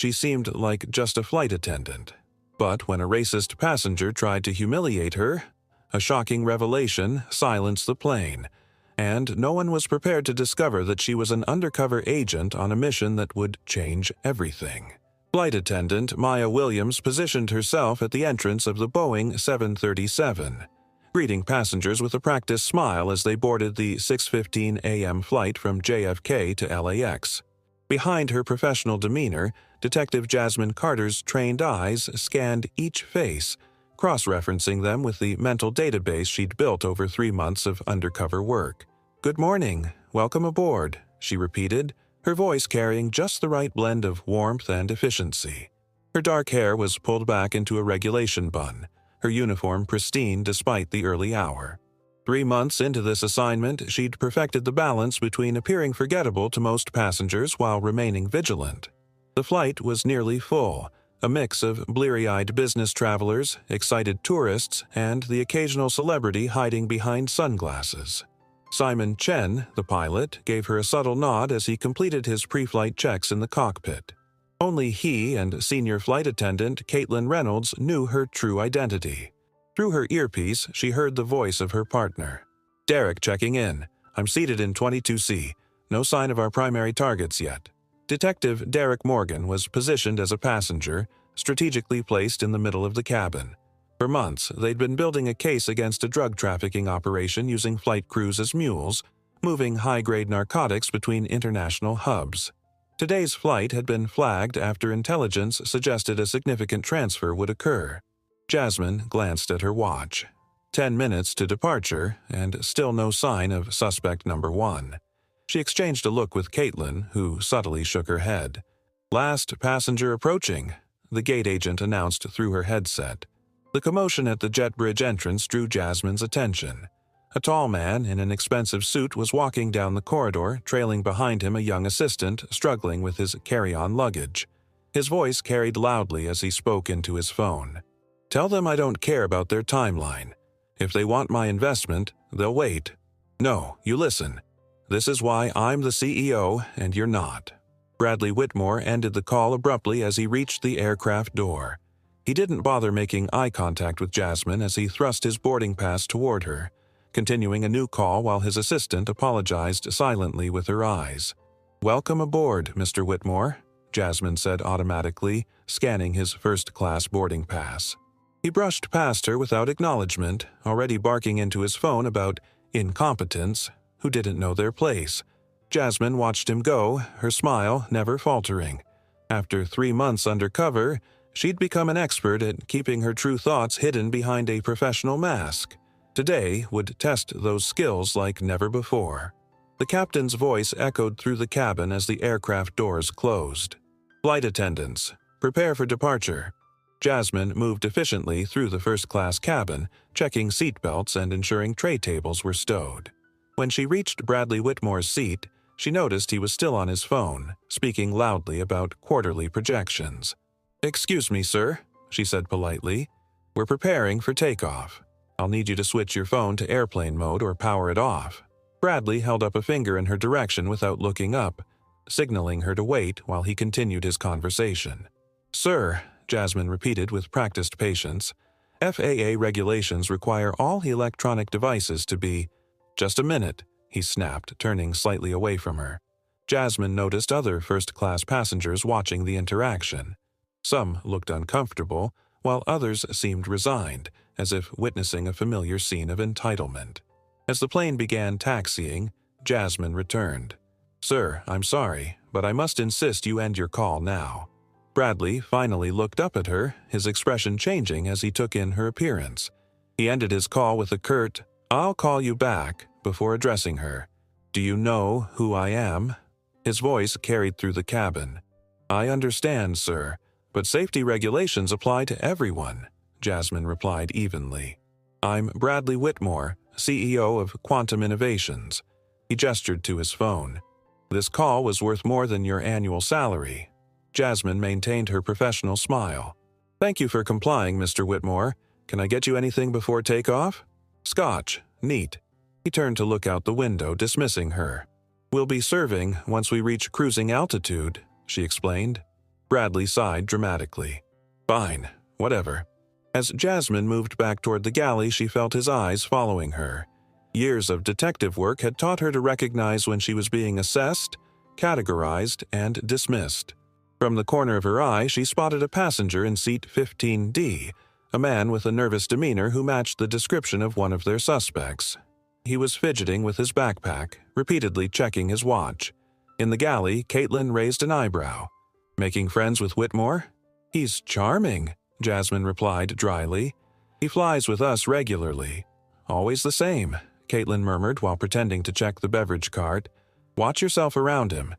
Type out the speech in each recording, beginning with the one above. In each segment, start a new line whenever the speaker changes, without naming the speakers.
she seemed like just a flight attendant. But when a racist passenger tried to humiliate her, a shocking revelation silenced the plane, and no one was prepared to discover that she was an undercover agent on a mission that would change everything. Flight attendant Maya Williams positioned herself at the entrance of the Boeing 737, greeting passengers with a practiced smile as they boarded the 6:15 a.m. flight from JFK to LAX. Behind her professional demeanor, Detective Jasmine Carter's trained eyes scanned each face, cross-referencing them with the mental database she'd built over 3 months of undercover work. "Good morning. Welcome aboard," she repeated, her voice carrying just the right blend of warmth and efficiency. Her dark hair was pulled back into a regulation bun, her uniform pristine despite the early hour. 3 months into this assignment, she'd perfected the balance between appearing forgettable to most passengers while remaining vigilant. The flight was nearly full, a mix of bleary-eyed business travelers, excited tourists, and the occasional celebrity hiding behind sunglasses. Simon Chen, the pilot, gave her a subtle nod as he completed his pre-flight checks in the cockpit. Only he and senior flight attendant Caitlin Reynolds knew her true identity. Through her earpiece, she heard the voice of her partner. "Derek checking in. I'm seated in 22C. No sign of our primary targets yet." Detective Derek Morgan was positioned as a passenger, strategically placed in the middle of the cabin. For months, they'd been building a case against a drug trafficking operation using flight crews as mules, moving high-grade narcotics between international hubs. Today's flight had been flagged after intelligence suggested a significant transfer would occur. Jasmine glanced at her watch. 10 minutes to departure, and still no sign of suspect number 1. She exchanged a look with Caitlin, who subtly shook her head. "Last passenger approaching," the gate agent announced through her headset. The commotion at the jet bridge entrance drew Jasmine's attention. A tall man in an expensive suit was walking down the corridor, trailing behind him a young assistant struggling with his carry-on luggage. His voice carried loudly as he spoke into his phone. "Tell them I don't care about their timeline. If they want my investment, they'll wait. No, you listen. This is why I'm the CEO and you're not." Bradley Whitmore ended the call abruptly as he reached the aircraft door. He didn't bother making eye contact with Jasmine as he thrust his boarding pass toward her, continuing a new call while his assistant apologized silently with her eyes. "Welcome aboard, Mr. Whitmore," Jasmine said automatically, scanning his first-class boarding pass. He brushed past her without acknowledgement, already barking into his phone about incompetents who didn't know their place. Jasmine watched him go, her smile never faltering. After 3 months undercover, she'd become an expert at keeping her true thoughts hidden behind a professional mask. Today would test those skills like never before. The captain's voice echoed through the cabin as the aircraft doors closed. "Flight attendants, prepare for departure." Jasmine moved efficiently through the first-class cabin, checking seatbelts and ensuring tray tables were stowed. When she reached Bradley Whitmore's seat, she noticed he was still on his phone, speaking loudly about quarterly projections. "Excuse me, sir," she said politely. "We're preparing for takeoff. I'll need you to switch your phone to airplane mode or power it off." Bradley held up a finger in her direction without looking up, signaling her to wait while he continued his conversation. "Sir," Jasmine repeated with practiced patience, "FAA regulations require all electronic devices to be—" "Just a minute," he snapped, turning slightly away from her. Jasmine noticed other first-class passengers watching the interaction. Some looked uncomfortable, while others seemed resigned, as if witnessing a familiar scene of entitlement. As the plane began taxiing, Jasmine returned. "Sir, I'm sorry, but I must insist you end your call now." Bradley finally looked up at her, his expression changing as he took in her appearance. He ended his call with a curt, "I'll call you back," before addressing her. "Do you know who I am?" His voice carried through the cabin. "I understand, sir, but safety regulations apply to everyone," Jasmine replied evenly. "I'm Bradley Whitmore, CEO of Quantum Innovations." He gestured to his phone. "This call was worth more than your annual salary." Jasmine maintained her professional smile. "Thank you for complying, Mr. Whitmore. Can I get you anything before takeoff?" "Scotch. Neat." He turned to look out the window, dismissing her. "We'll be serving once we reach cruising altitude," she explained. Bradley sighed dramatically. Fine, whatever. As Jasmine moved back toward the galley, she felt his eyes following her. Years of detective work had taught her to recognize when she was being assessed, categorized, and dismissed. From the corner of her eye, she spotted a passenger in seat 15D, a man with a nervous demeanor who matched the description of one of their suspects. He was fidgeting with his backpack, repeatedly checking his watch. In the galley, Caitlin raised an eyebrow. Making friends with Whitmore? He's charming, Jasmine replied dryly. He flies with us regularly. Always the same, Caitlin murmured while pretending to check the beverage cart. Watch yourself around him.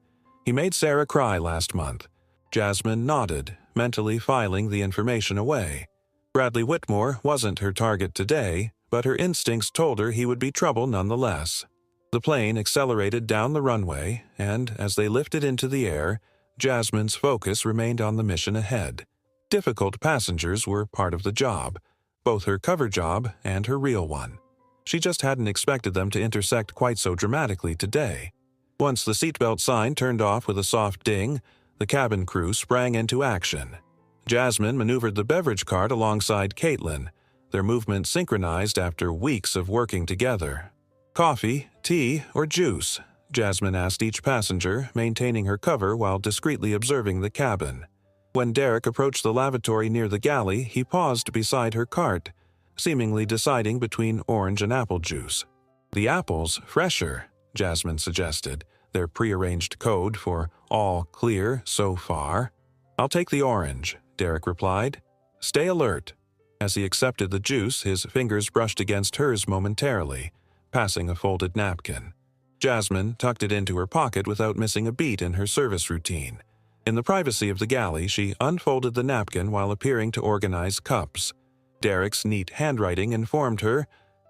He made Sarah cry last month. Jasmine nodded, mentally filing the information away. Bradley Whitmore wasn't her target today, but her instincts told her he would be trouble nonetheless. The plane accelerated down the runway, and as they lifted into the air, Jasmine's focus remained on the mission ahead. Difficult passengers were part of the job, both her cover job and her real one. She just hadn't expected them to intersect quite so dramatically today. Once the seatbelt sign turned off with a soft ding, the cabin crew sprang into action. Jasmine maneuvered the beverage cart alongside Caitlin, their movements synchronized after weeks of working together. Coffee, tea, or juice? Jasmine asked each passenger, maintaining her cover while discreetly observing the cabin. When Derek approached the lavatory near the galley, he paused beside her cart, seemingly deciding between orange and apple juice. The apples fresher, Jasmine suggested, their prearranged code for all clear so far. I'll take the orange, Derek replied. Stay alert. As he accepted the juice, his fingers brushed against hers momentarily, passing a folded napkin. Jasmine tucked it into her pocket without missing a beat in her service routine. In the privacy of the galley, she unfolded the napkin while appearing to organize cups. Derek's neat handwriting informed her,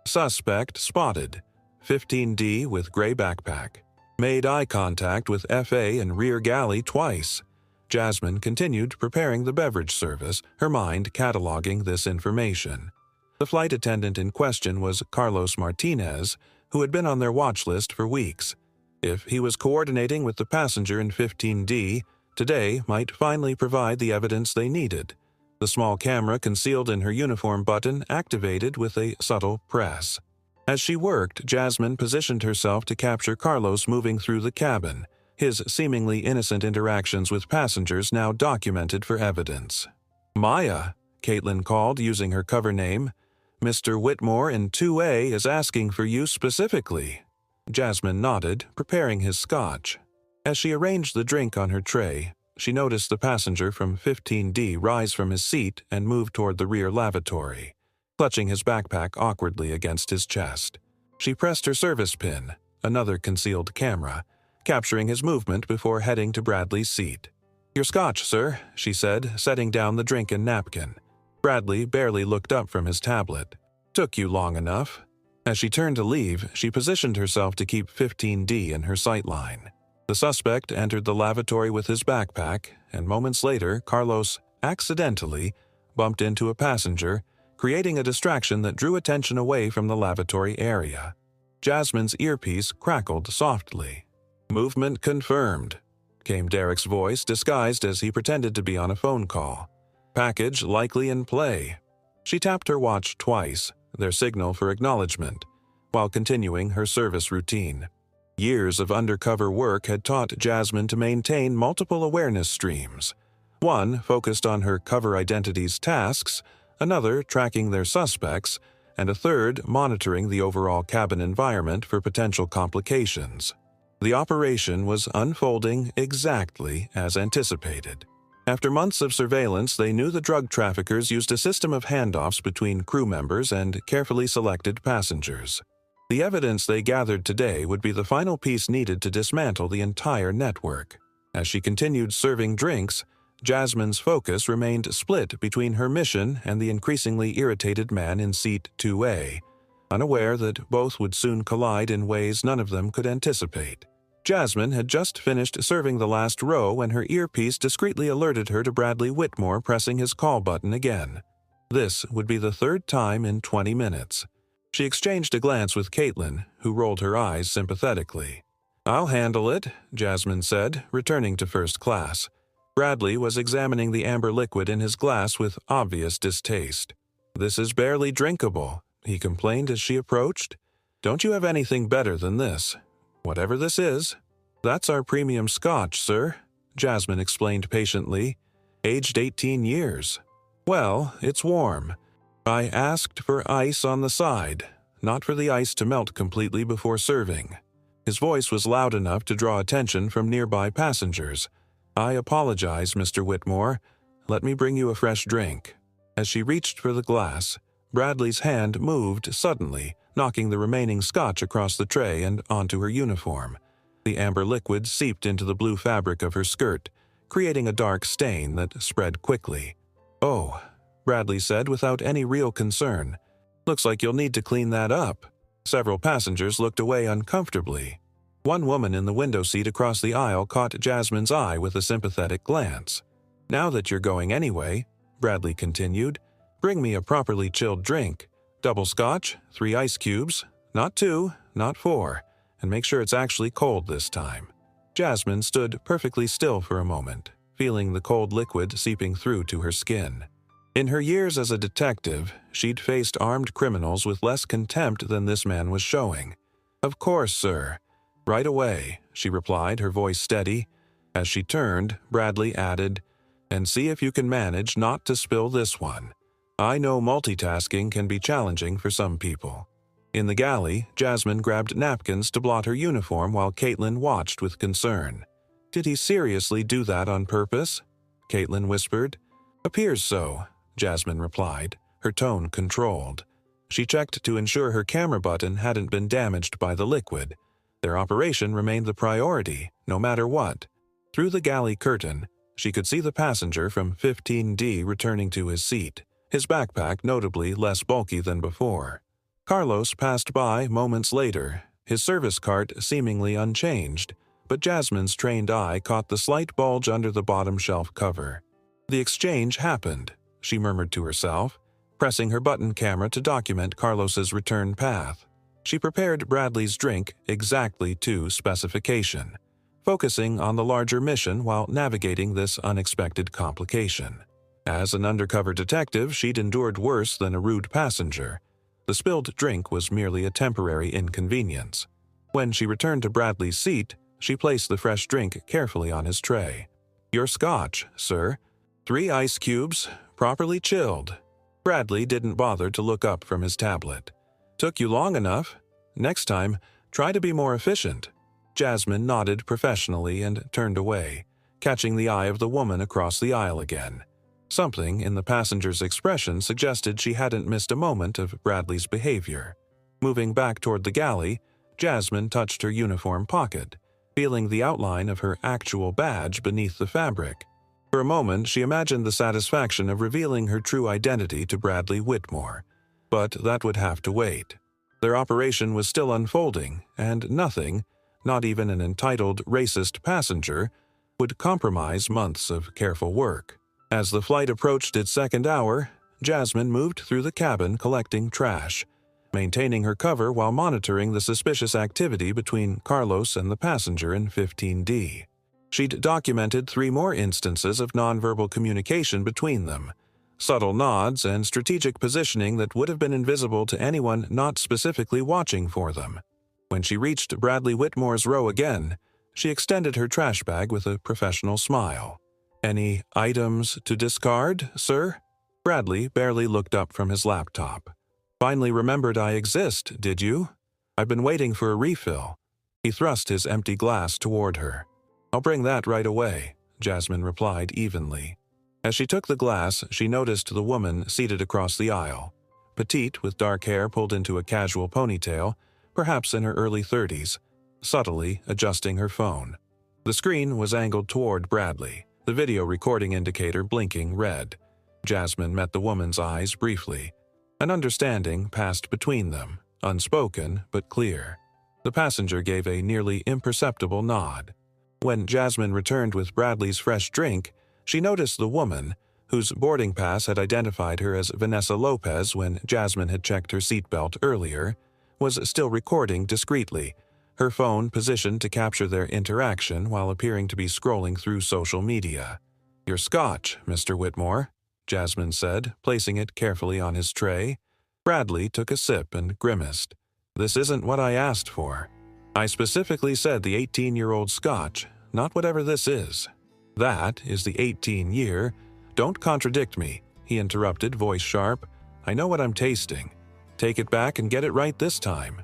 suspect spotted, 15D with gray backpack. Made eye contact with FA in rear galley twice. Jasmine continued preparing the beverage service, her mind cataloging this information. The flight attendant in question was Carlos Martinez, who had been on their watch list for weeks. If he was coordinating with the passenger in 15D, today might finally provide the evidence they needed. The small camera concealed in her uniform button activated with a subtle press. As she worked, Jasmine positioned herself to capture Carlos moving through the cabin, his seemingly innocent interactions with passengers now documented for evidence. Maya, Caitlin called using her cover name. Mr. Whitmore in 2A is asking for you specifically. Jasmine nodded, preparing his scotch. As she arranged the drink on her tray, she noticed the passenger from 15D rise from his seat and move toward the rear lavatory, clutching his backpack awkwardly against his chest. She pressed her service pin, another concealed camera, capturing his movement before heading to Bradley's seat. Your scotch, sir, she said, setting down the drink and napkin. Bradley barely looked up from his tablet. Took you long enough. As she turned to leave, she positioned herself to keep 15D in her sightline. The suspect entered the lavatory with his backpack, and moments later, Carlos accidentally bumped into a passenger, creating a distraction that drew attention away from the lavatory area. Jasmine's earpiece crackled softly. Movement confirmed, came Derek's voice, disguised as he pretended to be on a phone call. Package likely in play. She tapped her watch twice, their signal for acknowledgement, while continuing her service routine. Years of undercover work had taught Jasmine to maintain multiple awareness streams. One focused on her cover identity's tasks, another tracking their suspects, and a third monitoring the overall cabin environment for potential complications. The operation was unfolding exactly as anticipated. After months of surveillance, they knew the drug traffickers used a system of handoffs between crew members and carefully selected passengers. The evidence they gathered today would be the final piece needed to dismantle the entire network. As she continued serving drinks, Jasmine's focus remained split between her mission and the increasingly irritated man in seat 2A, unaware that both would soon collide in ways none of them could anticipate. Jasmine had just finished serving the last row when her earpiece discreetly alerted her to Bradley Whitmore pressing his call button again. This would be the third time in 20 minutes. She exchanged a glance with Caitlin, who rolled her eyes sympathetically. I'll handle it, Jasmine said, returning to first class. Bradley was examining the amber liquid in his glass with obvious distaste. "This is barely drinkable," he complained as she approached. "Don't you have anything better than this? Whatever this is." "That's our premium scotch, sir," Jasmine explained patiently. "Aged 18 years. Well, it's warm. I asked for ice on the side, not for the ice to melt completely before serving." His voice was loud enough to draw attention from nearby passengers. "I apologize, Mr. Whitmore. Let me bring you a fresh drink." As she reached for the glass, Bradley's hand moved suddenly, knocking the remaining scotch across the tray and onto her uniform. The amber liquid seeped into the blue fabric of her skirt, creating a dark stain that spread quickly. "Oh," Bradley said without any real concern. "Looks like you'll need to clean that up." Several passengers looked away uncomfortably. One woman in the window seat across the aisle caught Jasmine's eye with a sympathetic glance. "Now that you're going anyway," Bradley continued, "bring me a properly chilled drink. Double scotch, 3 ice cubes, not 2, not 4, and make sure it's actually cold this time." Jasmine stood perfectly still for a moment, feeling the cold liquid seeping through to her skin. In her years as a detective, she'd faced armed criminals with less contempt than this man was showing. "Of course, sir. Right away," she replied, her voice steady. As she turned, Bradley added, "And see if you can manage not to spill this one. I know multitasking can be challenging for some people." In the galley, Jasmine grabbed napkins to blot her uniform while Caitlin watched with concern. "Did he seriously do that on purpose?" Caitlin whispered. "Appears so," Jasmine replied, her tone controlled. She checked to ensure her camera button hadn't been damaged by the liquid. Their operation remained the priority, no matter what. Through the galley curtain, she could see the passenger from 15D returning to his seat, his backpack notably less bulky than before. Carlos passed by moments later, his service cart seemingly unchanged, but Jasmine's trained eye caught the slight bulge under the bottom shelf cover. The exchange happened, she murmured to herself, pressing her button camera to document Carlos's return path. She prepared Bradley's drink exactly to specification, focusing on the larger mission while navigating this unexpected complication. As an undercover detective, she'd endured worse than a rude passenger. The spilled drink was merely a temporary inconvenience. When she returned to Bradley's seat, she placed the fresh drink carefully on his tray. "Your scotch, sir. 3 ice cubes, properly chilled." Bradley didn't bother to look up from his tablet. "Took you long enough. Next time, try to be more efficient." Jasmine nodded professionally and turned away, catching the eye of the woman across the aisle again. Something in the passenger's expression suggested she hadn't missed a moment of Bradley's behavior. Moving back toward the galley, Jasmine touched her uniform pocket, feeling the outline of her actual badge beneath the fabric. For a moment, she imagined the satisfaction of revealing her true identity to Bradley Whitmore. But that would have to wait. Their operation was still unfolding, and nothing, not even an entitled racist passenger, would compromise months of careful work. As the flight approached its second hour, Jasmine moved through the cabin collecting trash, maintaining her cover while monitoring the suspicious activity between Carlos and the passenger in 15D. She'd documented 3 more instances of nonverbal communication between them, subtle nods and strategic positioning that would have been invisible to anyone not specifically watching for them. When she reached Bradley Whitmore's row again, she extended her trash bag with a professional smile. "Any items to discard, sir?" Bradley barely looked up from his laptop. "Finally remembered I exist, did you? I've been waiting for a refill." He thrust his empty glass toward her. "I'll bring that right away," Jasmine replied evenly. As she took the glass, she noticed the woman seated across the aisle. Petite, with dark hair pulled into a casual ponytail, perhaps in her early 30s, subtly adjusting her phone. The screen was angled toward Bradley, the video recording indicator blinking red. Jasmine met the woman's eyes briefly. An understanding passed between them, unspoken but clear. The passenger gave a nearly imperceptible nod. When Jasmine returned with Bradley's fresh drink, she noticed the woman, whose boarding pass had identified her as Vanessa Lopez when Jasmine had checked her seatbelt earlier, was still recording discreetly, her phone positioned to capture their interaction while appearing to be scrolling through social media. "Your scotch, Mr. Whitmore," Jasmine said, placing it carefully on his tray. Bradley took a sip and grimaced. "This isn't what I asked for. I specifically said the 18-year-old scotch, not whatever this is." "That is the 18-year. Don't contradict me," he interrupted, voice sharp. "I know what I'm tasting. Take it back and get it right this time."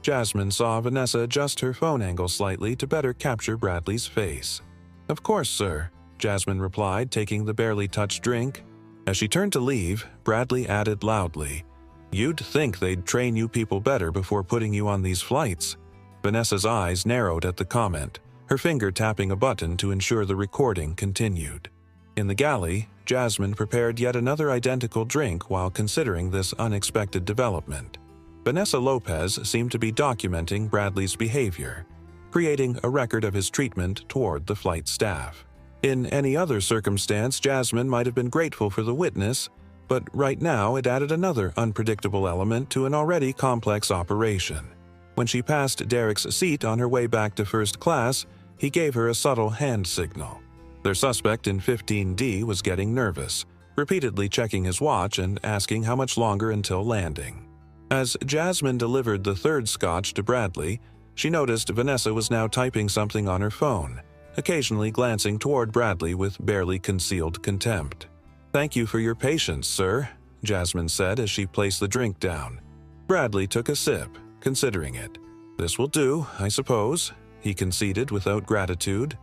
Jasmine saw Vanessa adjust her phone angle slightly to better capture Bradley's face. "Of course, sir," Jasmine replied, taking the barely touched drink. As she turned to leave, Bradley added loudly, "You'd think they'd train you people better before putting you on these flights." Vanessa's eyes narrowed at the comment, her finger tapping a button to ensure the recording continued. In the galley, Jasmine prepared yet another identical drink while considering this unexpected development. Vanessa Lopez seemed to be documenting Bradley's behavior, creating a record of his treatment toward the flight staff. In any other circumstance, Jasmine might have been grateful for the witness, but right now it added another unpredictable element to an already complex operation. When she passed Derek's seat on her way back to first class, he gave her a subtle hand signal. Their suspect in 15D was getting nervous, repeatedly checking his watch and asking how much longer until landing. As Jasmine delivered the third scotch to Bradley, she noticed Vanessa was now typing something on her phone, occasionally glancing toward Bradley with barely concealed contempt. "Thank you for your patience, sir," Jasmine said as she placed the drink down. Bradley took a sip, considering it. "This will do, I suppose," he conceded without gratitude.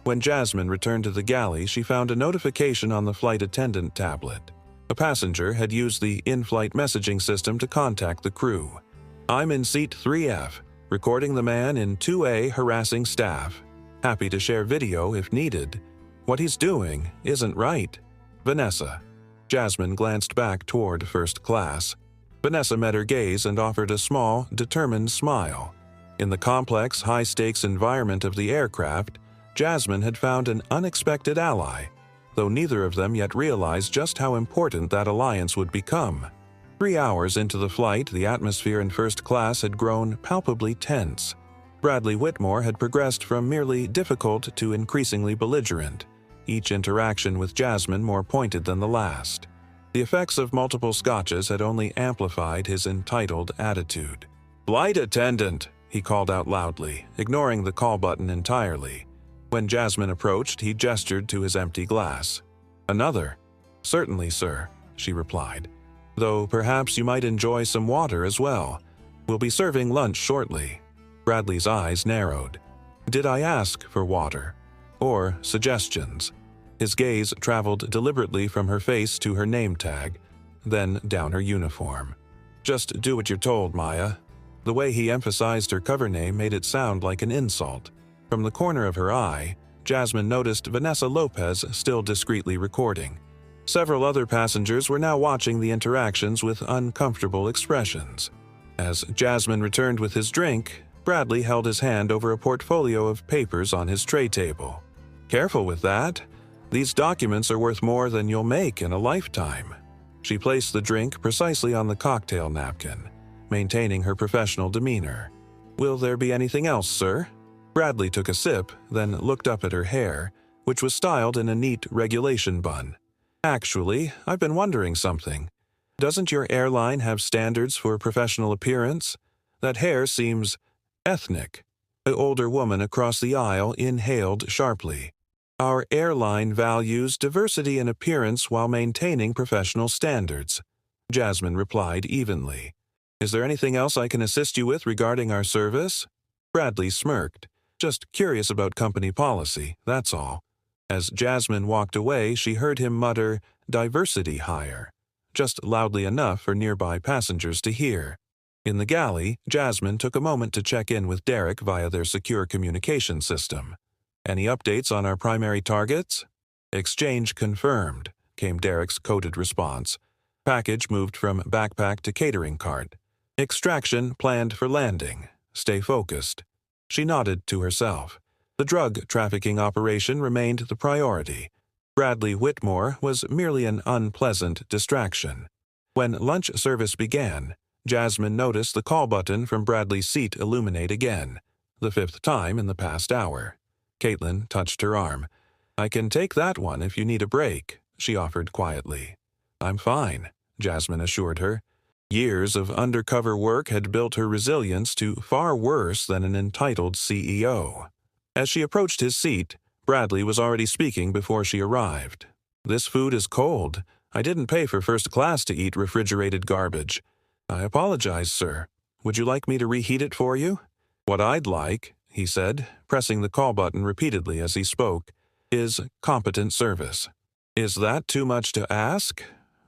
When Jasmine returned to the galley, she found a notification on the flight attendant tablet. A passenger had used the in-flight messaging system to contact the crew. "I'm in seat 3F, recording the man in 2A harassing staff. Happy to share video if needed. What he's doing isn't right. Vanessa." Jasmine glanced back toward first class. Vanessa met her gaze and offered a small, determined smile. In the complex, high-stakes environment of the aircraft, Jasmine had found an unexpected ally, though neither of them yet realized just how important that alliance would become. 3 hours into the flight, the atmosphere in first class had grown palpably tense. Bradley Whitmore had progressed from merely difficult to increasingly belligerent, each interaction with Jasmine more pointed than the last. The effects of multiple scotches had only amplified his entitled attitude. "Flight attendant!" he called out loudly, ignoring the call button entirely. When Jasmine approached, he gestured to his empty glass. "Another?" "Certainly, sir," she replied. "Though perhaps you might enjoy some water as well. We'll be serving lunch shortly." Bradley's eyes narrowed. "Did I ask for water? Or suggestions?" His gaze traveled deliberately from her face to her name tag, then down her uniform. "Just do what you're told, Maya." The way he emphasized her cover name made it sound like an insult. From the corner of her eye, Jasmine noticed Vanessa Lopez still discreetly recording. Several other passengers were now watching the interactions with uncomfortable expressions. As Jasmine returned with his drink, Bradley held his hand over a portfolio of papers on his tray table. "Careful with that. These documents are worth more than you'll make in a lifetime." She placed the drink precisely on the cocktail napkin, maintaining her professional demeanor. "Will there be anything else, sir?" Bradley took a sip, then looked up at her hair, which was styled in a neat regulation bun. "Actually, I've been wondering something. Doesn't your airline have standards for professional appearance? That hair seems ethnic." The older woman across the aisle inhaled sharply. "Our airline values diversity in appearance while maintaining professional standards," Jasmine replied evenly. "Is there anything else I can assist you with regarding our service?" Bradley smirked. "Just curious about company policy, that's all." As Jasmine walked away, she heard him mutter, "diversity hire," just loudly enough for nearby passengers to hear. In the galley, Jasmine took a moment to check in with Derek via their secure communication system. "Any updates on our primary targets?" "Exchange confirmed," came Derek's coded response. "Package moved from backpack to catering cart. Extraction planned for landing. Stay focused." She nodded to herself. The drug trafficking operation remained the priority. Bradley Whitmore was merely an unpleasant distraction. When lunch service began, Jasmine noticed the call button from Bradley's seat illuminate again, the 5th time in the past hour. Caitlin touched her arm. "I can take that one if you need a break," she offered quietly. "I'm fine," Jasmine assured her. Years of undercover work had built her resilience to far worse than an entitled CEO. As she approached his seat, Bradley was already speaking before she arrived. "This food is cold. I didn't pay for first class to eat refrigerated garbage. I apologize, sir. Would you like me to reheat it for you?" "What I'd like," he said, pressing the call button repeatedly as he spoke, "is competent service." "Is that too much to ask?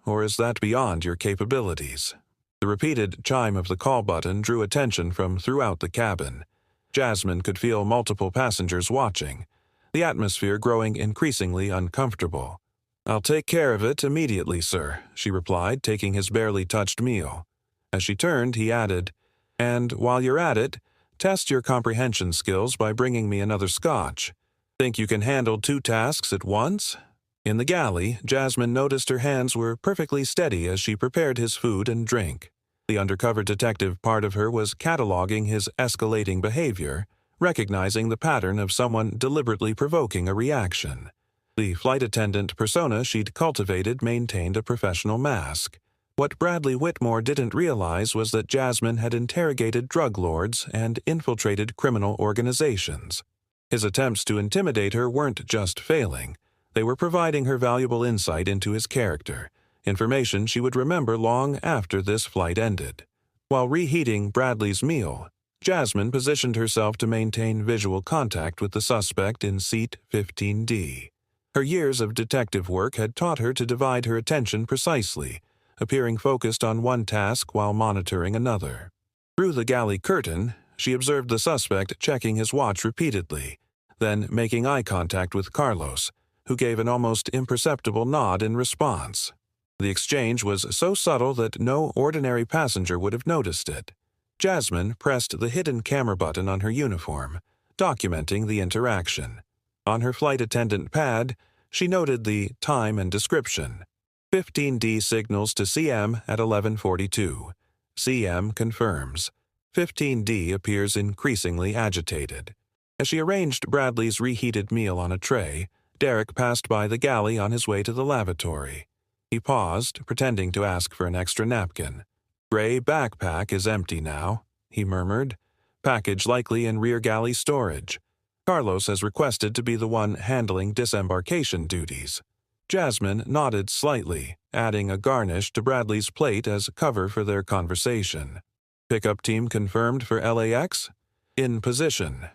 Or is that beyond your capabilities?" The repeated chime of the call button drew attention from throughout the cabin. Jasmine could feel multiple passengers watching, the atmosphere growing increasingly uncomfortable. "I'll take care of it immediately, sir," she replied, taking his barely touched meal. As she turned, he added, "And while you're at it, test your comprehension skills by bringing me another scotch. Think you can handle 2 tasks at once?" In the galley, Jasmine noticed her hands were perfectly steady as she prepared his food and drink. The undercover detective part of her was cataloging his escalating behavior, recognizing the pattern of someone deliberately provoking a reaction. The flight attendant persona she'd cultivated maintained a professional mask. What Bradley Whitmore didn't realize was that Jasmine had interrogated drug lords and infiltrated criminal organizations. His attempts to intimidate her weren't just failing. They were providing her valuable insight into his character, information she would remember long after this flight ended. While reheating Bradley's meal, Jasmine positioned herself to maintain visual contact with the suspect in seat 15D. Her years of detective work had taught her to divide her attention precisely, appearing focused on one task while monitoring another. Through the galley curtain, she observed the suspect checking his watch repeatedly, then making eye contact with Carlos, who gave an almost imperceptible nod in response. The exchange was so subtle that no ordinary passenger would have noticed it. Jasmine pressed the hidden camera button on her uniform, documenting the interaction. On her flight attendant pad, she noted the time and description. 15D signals to CM at 11:42. CM confirms. 15D appears increasingly agitated. As she arranged Bradley's reheated meal on a tray, Derek passed by the galley on his way to the lavatory. He paused, pretending to ask for an extra napkin. "Gray backpack is empty now," he murmured. "Package likely in rear galley storage. Carlos has requested to be the one handling disembarkation duties." Jasmine nodded slightly, adding a garnish to Bradley's plate as cover for their conversation. "Pickup team confirmed for LAX? In position.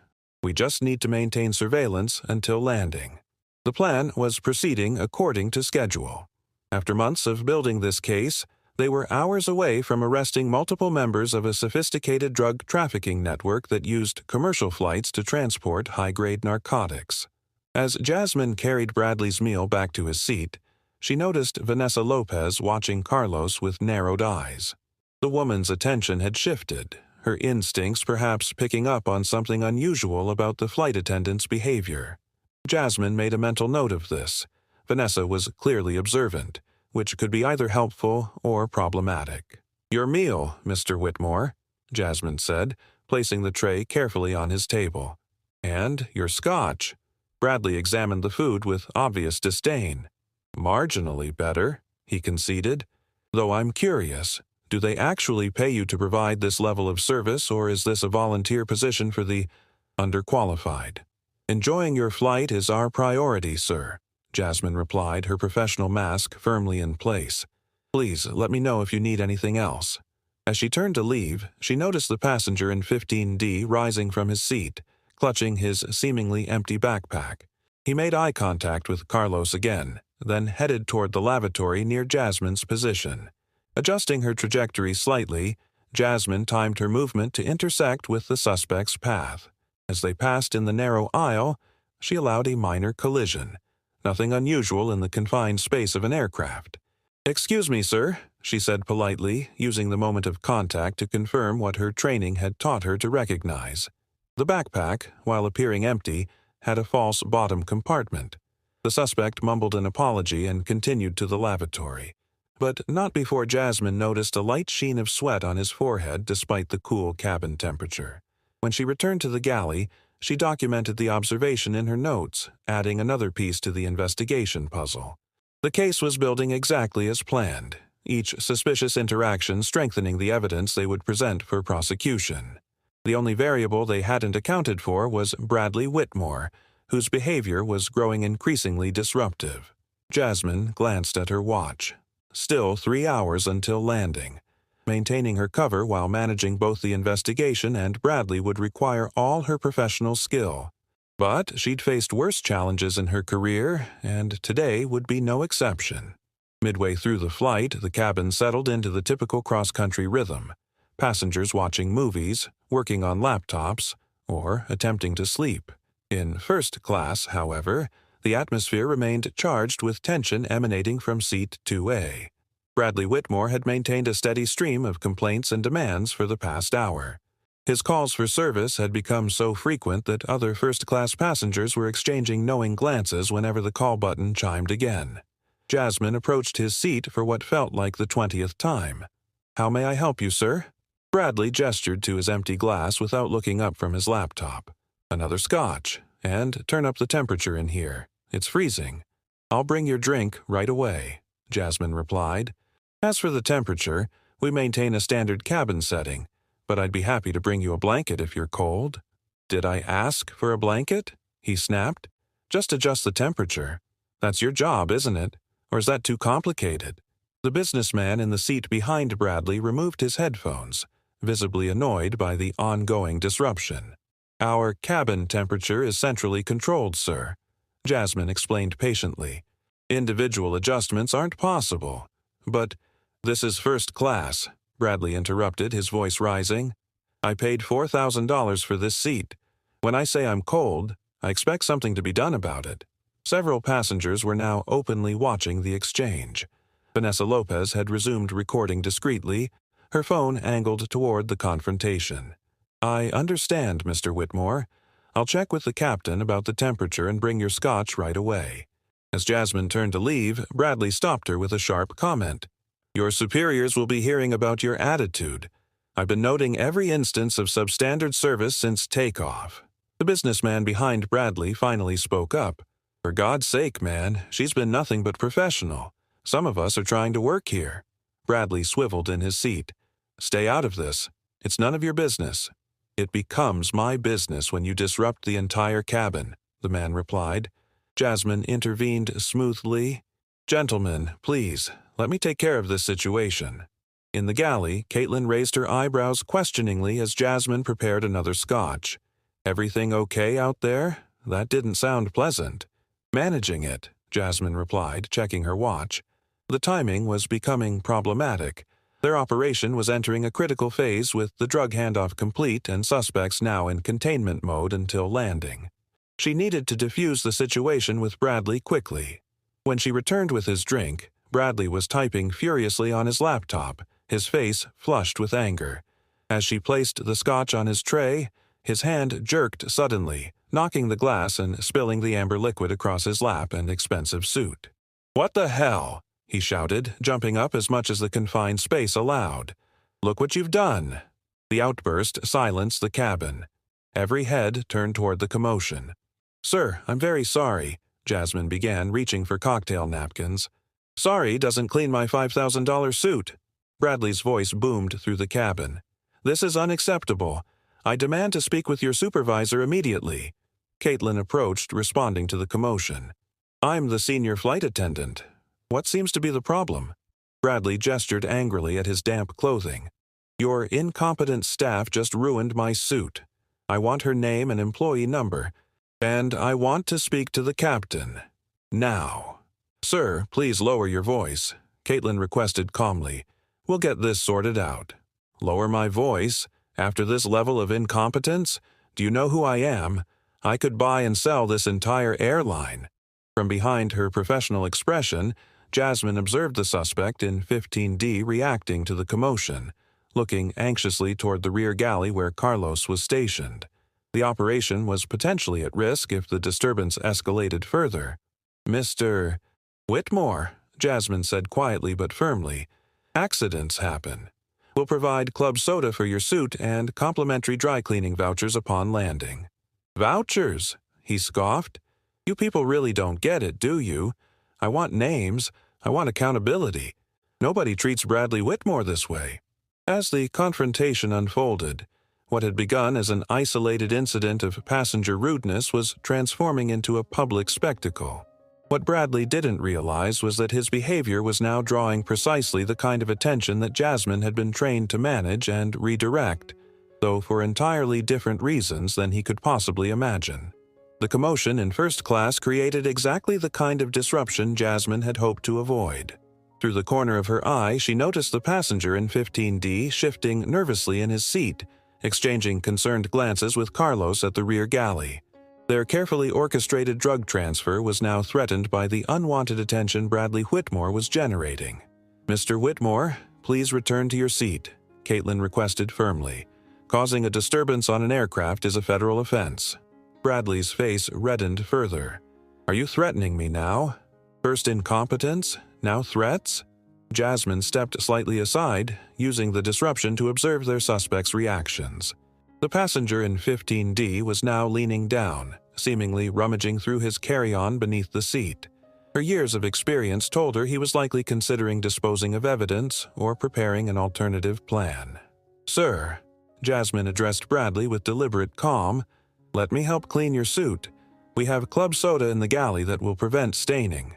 We just need to maintain surveillance until landing." The plan was proceeding according to schedule. After months of building this case, they were hours away from arresting multiple members of a sophisticated drug trafficking network that used commercial flights to transport high-grade narcotics. As Jasmine carried Bradley's meal back to his seat, she noticed Vanessa Lopez watching Carlos with narrowed eyes. The woman's attention had shifted, her instincts perhaps picking up on something unusual about the flight attendant's behavior. Jasmine made a mental note of this. Vanessa was clearly observant, which could be either helpful or problematic. "Your meal, Mr. Whitmore," Jasmine said, placing the tray carefully on his table. "And your scotch." Bradley examined the food with obvious disdain. "Marginally better," he conceded. "Though I'm curious, do they actually pay you to provide this level of service, or is this a volunteer position for the underqualified?" "Enjoying your flight is our priority, sir," Jasmine replied, her professional mask firmly in place. "Please let me know if you need anything else." As she turned to leave, she noticed the passenger in 15D rising from his seat, clutching his seemingly empty backpack. He made eye contact with Carlos again, then headed toward the lavatory near Jasmine's position. Adjusting her trajectory slightly, Jasmine timed her movement to intersect with the suspect's path. As they passed in the narrow aisle, she allowed a minor collision. Nothing unusual in the confined space of an aircraft. "Excuse me, sir," she said politely, using the moment of contact to confirm what her training had taught her to recognize. The backpack, while appearing empty, had a false bottom compartment. The suspect mumbled an apology and continued to the lavatory, but not before Jasmine noticed a light sheen of sweat on his forehead despite the cool cabin temperature. When she returned to the galley, She documented the observation in her notes, adding another piece to the investigation puzzle. The case was building exactly as planned, each suspicious interaction strengthening the evidence they would present for prosecution. The only variable they hadn't accounted for was Bradley Whitmore, whose behavior was growing increasingly disruptive. Jasmine glanced at her watch. Still 3 hours until landing. Maintaining her cover while managing both the investigation and Bradley would require all her professional skill. But she'd faced worse challenges in her career, and today would be no exception. Midway through the flight, the cabin settled into the typical cross-country rhythm. Passengers watching movies, working on laptops, or attempting to sleep. In first class, however, the atmosphere remained charged with tension emanating from seat 2A. Bradley Whitmore had maintained a steady stream of complaints and demands for the past hour. His calls for service had become so frequent that other first-class passengers were exchanging knowing glances whenever the call button chimed again. Jasmine approached his seat for what felt like the 20th time. "How may I help you, sir?" Bradley gestured to his empty glass without looking up from his laptop. "Another scotch, and turn up the temperature in here. It's freezing." "I'll bring your drink right away," Jasmine replied. "As for the temperature, we maintain a standard cabin setting, but I'd be happy to bring you a blanket if you're cold." "Did I ask for a blanket?" he snapped. "Just adjust the temperature. That's your job, isn't it? Or is that too complicated?" The businessman in the seat behind Bradley removed his headphones, visibly annoyed by the ongoing disruption. "Our cabin temperature is centrally controlled, sir," Jasmine explained patiently. "Individual adjustments aren't possible." "But this is first class," Bradley interrupted, his voice rising. "I paid $4,000 for this seat. When I say I'm cold, I expect something to be done about it." Several passengers were now openly watching the exchange. Vanessa Lopez had resumed recording discreetly, her phone angled toward the confrontation. "I understand, Mr. Whitmore. I'll check with the captain about the temperature and bring your scotch right away." As Jasmine turned to leave, Bradley stopped her with a sharp comment. "Your superiors will be hearing about your attitude. I've been noting every instance of substandard service since takeoff." The businessman behind Bradley finally spoke up. "For God's sake, man, she's been nothing but professional. Some of us are trying to work here." Bradley swiveled in his seat. "Stay out of this. It's none of your business." "It becomes my business when you disrupt the entire cabin," the man replied. Jasmine intervened smoothly. "Gentlemen, please, let me take care of this situation." In the galley, Caitlin raised her eyebrows questioningly as Jasmine prepared another scotch. "Everything okay out there? That didn't sound pleasant." "Managing it," Jasmine replied, checking her watch. The timing was becoming problematic. Their operation was entering a critical phase with the drug handoff complete and suspects now in containment mode until landing. She needed to defuse the situation with Bradley quickly. When she returned with his drink, Bradley was typing furiously on his laptop, his face flushed with anger. As she placed the scotch on his tray, his hand jerked suddenly, knocking the glass and spilling the amber liquid across his lap and expensive suit. "What the hell?" he shouted, jumping up as much as the confined space allowed. "Look what you've done." The outburst silenced the cabin. Every head turned toward the commotion. "Sir, I'm very sorry," Jasmine began, reaching for cocktail napkins. "Sorry doesn't clean my $5,000 suit." Bradley's voice boomed through the cabin. "This is unacceptable. I demand to speak with your supervisor immediately." Caitlin approached, responding to the commotion. "I'm the senior flight attendant. What seems to be the problem?" Bradley gestured angrily at his damp clothing. "Your incompetent staff just ruined my suit. I want her name and employee number, and I want to speak to the captain. Now." "Sir, please lower your voice," Caitlin requested calmly. "We'll get this sorted out." "Lower my voice? After this level of incompetence? Do you know who I am? I could buy and sell this entire airline." From behind her professional expression, Jasmine observed the suspect in 15D reacting to the commotion, looking anxiously toward the rear galley where Carlos was stationed. The operation was potentially at risk if the disturbance escalated further. "Mr. Whitmore," Jasmine said quietly but firmly, "accidents happen. We'll provide club soda for your suit and complimentary dry cleaning vouchers upon landing." Vouchers, he scoffed. You people really don't get it, do you? I want names. I want accountability. Nobody treats Bradley Whitmore this way. As the confrontation unfolded, what had begun as an isolated incident of passenger rudeness was transforming into a public spectacle. What Bradley didn't realize was that his behavior was now drawing precisely the kind of attention that Jasmine had been trained to manage and redirect, though for entirely different reasons than he could possibly imagine. The commotion in first class created exactly the kind of disruption Jasmine had hoped to avoid. Through the corner of her eye, she noticed the passenger in 15D shifting nervously in his seat, exchanging concerned glances with Carlos at the rear galley. Their carefully orchestrated drug transfer was now threatened by the unwanted attention Bradley Whitmore was generating. "Mr. Whitmore, please return to your seat," Caitlin requested firmly. "Causing a disturbance on an aircraft is a federal offense." Bradley's face reddened further. "Are you threatening me now? First incompetence, now threats?" Jasmine stepped slightly aside, using the disruption to observe their suspect's reactions. The passenger in 15D was now leaning down, seemingly rummaging through his carry-on beneath the seat. Her years of experience told her he was likely considering disposing of evidence or preparing an alternative plan. "Sir," Jasmine addressed Bradley with deliberate calm, "let me help clean your suit. We have club soda in the galley that will prevent staining."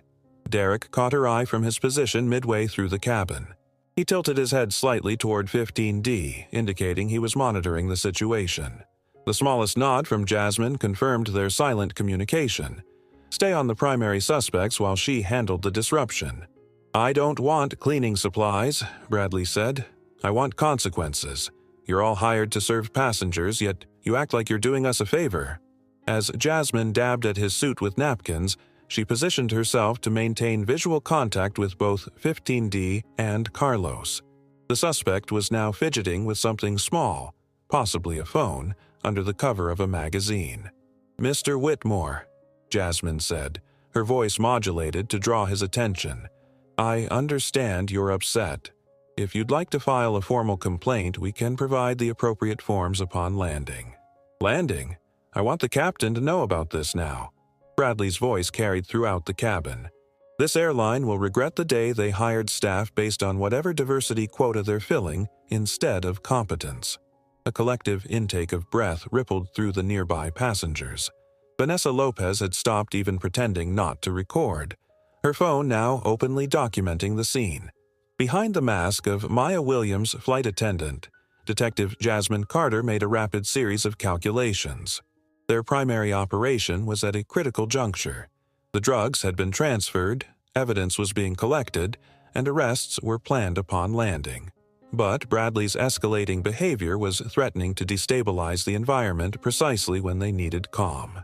Derek caught her eye from his position midway through the cabin. He tilted his head slightly toward 15D, indicating he was monitoring the situation. The smallest nod from Jasmine confirmed their silent communication. Stay on the primary suspects while she handled the disruption. "I don't want cleaning supplies," Bradley said. "I want consequences. You're all hired to serve passengers, yet you act like you're doing us a favor." As Jasmine dabbed at his suit with napkins, she positioned herself to maintain visual contact with both 15D and Carlos. The suspect was now fidgeting with something small, possibly a phone, under the cover of a magazine. "Mr. Whitmore," Jasmine said, her voice modulated to draw his attention. "I understand you're upset. If you'd like to file a formal complaint, we can provide the appropriate forms upon landing." "Landing? I want the captain to know about this now." Bradley's voice carried throughout the cabin. "This airline will regret the day they hired staff based on whatever diversity quota they're filling instead of competence." A collective intake of breath rippled through the nearby passengers. Vanessa Lopez had stopped even pretending not to record, her phone now openly documenting the scene. Behind the mask of Maya Williams, flight attendant, Detective Jasmine Carter made a rapid series of calculations. Their primary operation was at a critical juncture. The drugs had been transferred, evidence was being collected, and arrests were planned upon landing. But Bradley's escalating behavior was threatening to destabilize the environment precisely when they needed calm.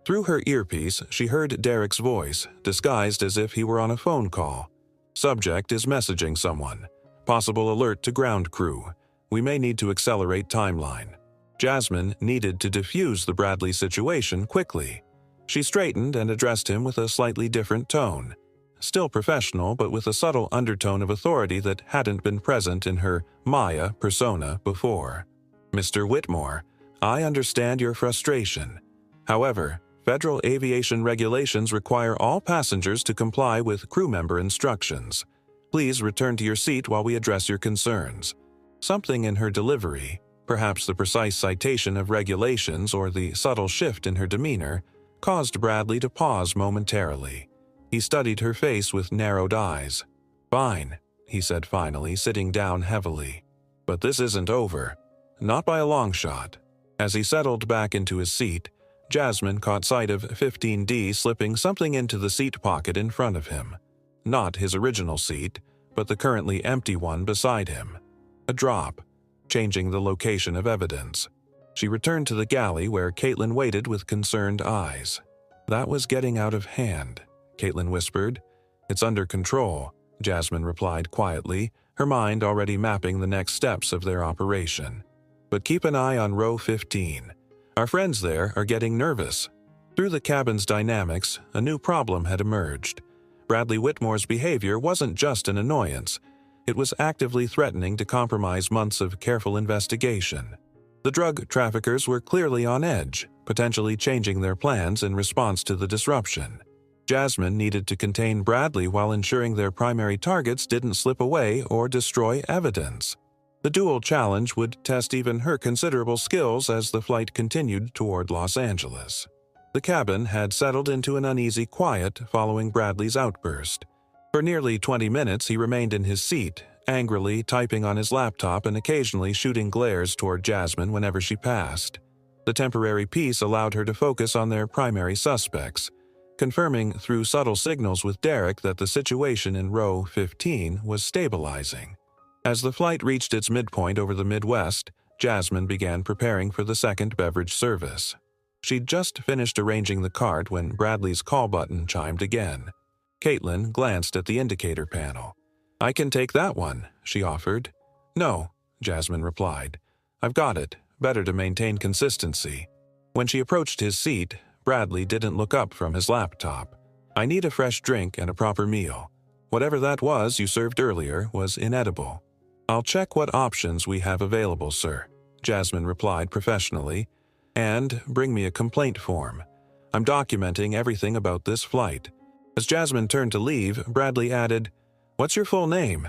Through her earpiece, she heard Derek's voice, disguised as if he were on a phone call. "Subject is messaging someone. Possible alert to ground crew. We may need to accelerate timeline." Jasmine needed to defuse the Bradley situation quickly. She straightened and addressed him with a slightly different tone. Still professional, but with a subtle undertone of authority that hadn't been present in her Maya persona before. "Mr. Whitmore, I understand your frustration. However, federal aviation regulations require all passengers to comply with crew member instructions. Please return to your seat while we address your concerns." Something in her delivery, perhaps the precise citation of regulations or the subtle shift in her demeanor, caused Bradley to pause momentarily. He studied her face with narrowed eyes. "Fine," he said finally, sitting down heavily. "But this isn't over. Not by a long shot." As he settled back into his seat, Jasmine caught sight of 15D slipping something into the seat pocket in front of him. Not his original seat, but the currently empty one beside him. A drop, changing the location of evidence. She returned to the galley where Caitlin waited with concerned eyes. "That was getting out of hand," Caitlin whispered. "It's under control," Jasmine replied quietly, her mind already mapping the next steps of their operation. "But keep an eye on row 15. Our friends there are getting nervous." Through the cabin's dynamics, a new problem had emerged. Bradley Whitmore's behavior wasn't just an annoyance. It was actively threatening to compromise months of careful investigation. The drug traffickers were clearly on edge, potentially changing their plans in response to the disruption. Jasmine needed to contain Bradley while ensuring their primary targets didn't slip away or destroy evidence. The dual challenge would test even her considerable skills as the flight continued toward Los Angeles. The cabin had settled into an uneasy quiet following Bradley's outburst. For nearly 20 minutes he remained in his seat, angrily typing on his laptop and occasionally shooting glares toward Jasmine whenever she passed. The temporary peace allowed her to focus on their primary suspects, confirming through subtle signals with Derek that the situation in row 15 was stabilizing. As the flight reached its midpoint over the Midwest, Jasmine began preparing for the second beverage service. She'd just finished arranging the cart when Bradley's call button chimed again. Caitlin glanced at the indicator panel. "I can take that one," she offered. "No," Jasmine replied. "I've got it. Better to maintain consistency." When she approached his seat, Bradley didn't look up from his laptop. "I need a fresh drink and a proper meal. Whatever that was you served earlier was inedible." "I'll check what options we have available, sir," Jasmine replied professionally. "And bring me a complaint form. I'm documenting everything about this flight." As Jasmine turned to leave, Bradley added, "What's your full name?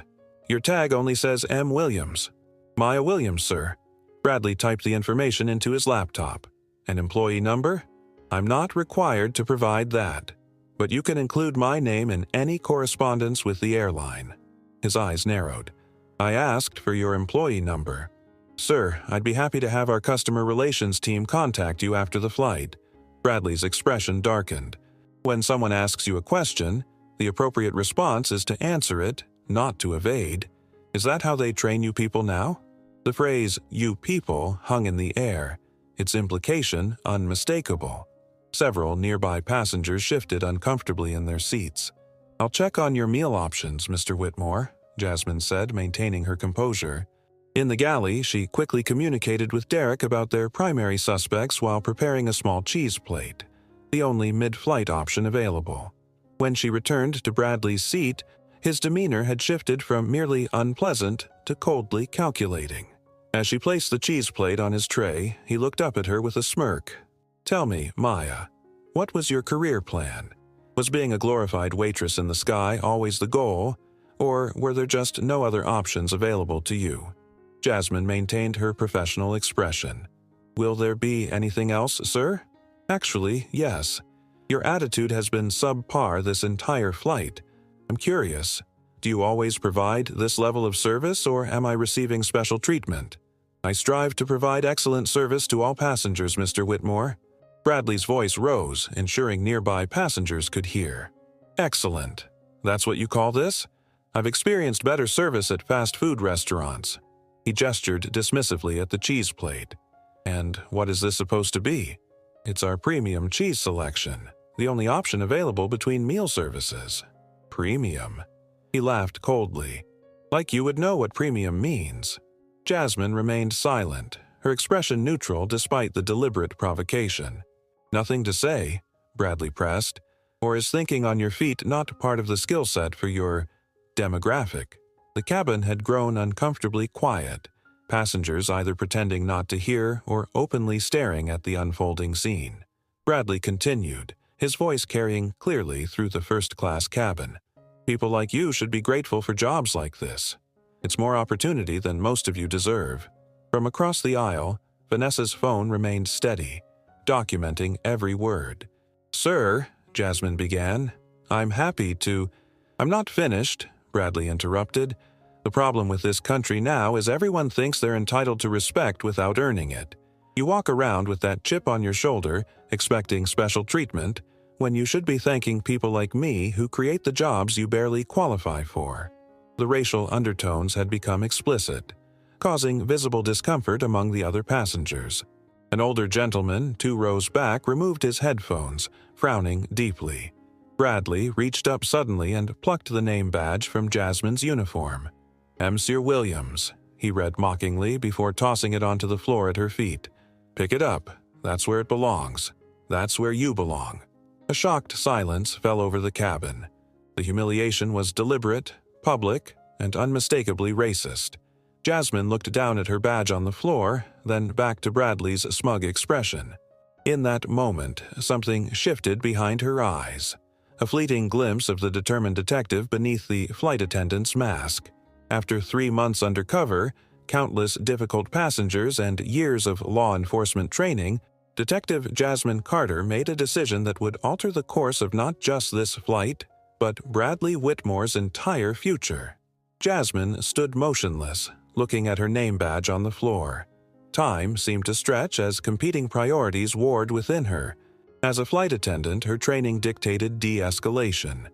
Your tag only says M. Williams." "Maya Williams, sir." Bradley typed the information into his laptop. "An employee number? I'm not required to provide that, but you can include my name in any correspondence with the airline." His eyes narrowed. "I asked for your employee number." "Sir, I'd be happy to have our customer relations team contact you after the flight." Bradley's expression darkened. When someone asks you a question, the appropriate response is to answer it, not to evade. Is that how they train you people now? The phrase, "you people," hung in the air, its implication unmistakable. Several nearby passengers shifted uncomfortably in their seats. "I'll check on your meal options, Mr. Whitmore," Jasmine said, maintaining her composure. In the galley, she quickly communicated with Derek about their primary suspects while preparing a small cheese plate, the only mid-flight option available. When she returned to Bradley's seat, his demeanor had shifted from merely unpleasant to coldly calculating. As she placed the cheese plate on his tray, he looked up at her with a smirk. "Tell me, Maya, what was your career plan? Was being a glorified waitress in the sky always the goal, or were there just no other options available to you?" Jasmine maintained her professional expression. "Will there be anything else, sir?" "Actually, yes. Your attitude has been subpar this entire flight. I'm curious, do you always provide this level of service, or am I receiving special treatment?" "I strive to provide excellent service to all passengers, Mr. Whitmore." Bradley's voice rose, ensuring nearby passengers could hear. "Excellent. That's what you call this? I've experienced better service at fast food restaurants." He gestured dismissively at the cheese plate. "And what is this supposed to be?" "It's our premium cheese selection, the only option available between meal services." "Premium?" He laughed coldly. "Like you would know what premium means." Jasmine remained silent, her expression neutral despite the deliberate provocation. "Nothing to say?" Bradley pressed. "Or is thinking on your feet not part of the skill set for your demographic?" The cabin had grown uncomfortably quiet, passengers either pretending not to hear or openly staring at the unfolding scene. Bradley continued, his voice carrying clearly through the first-class cabin. "People like you should be grateful for jobs like this. It's more opportunity than most of you deserve." From across the aisle, Vanessa's phone remained steady, documenting every word. "Sir," Jasmine began, "I'm happy to—" "I'm not finished," Bradley interrupted. "The problem with this country now is everyone thinks they're entitled to respect without earning it. You walk around with that chip on your shoulder, expecting special treatment, when you should be thanking people like me who create the jobs you barely qualify for." The racial undertones had become explicit, causing visible discomfort among the other passengers. An older gentleman, 2 rows back, removed his headphones, frowning deeply. Bradley reached up suddenly and plucked the name badge from Jasmine's uniform. "Monsieur Williams," he read mockingly before tossing it onto the floor at her feet. "Pick it up. That's where it belongs. That's where you belong." A shocked silence fell over the cabin. The humiliation was deliberate, public, and unmistakably racist. Jasmine looked down at her badge on the floor, then back to Bradley's smug expression. In that moment, something shifted behind her eyes. A fleeting glimpse of the determined detective beneath the flight attendant's mask. After 3 months undercover, countless difficult passengers, and years of law enforcement training, Detective Jasmine Carter made a decision that would alter the course of not just this flight, but Bradley Whitmore's entire future. Jasmine stood motionless, looking at her name badge on the floor. Time seemed to stretch as competing priorities warred within her. As a flight attendant, her training dictated de-escalation.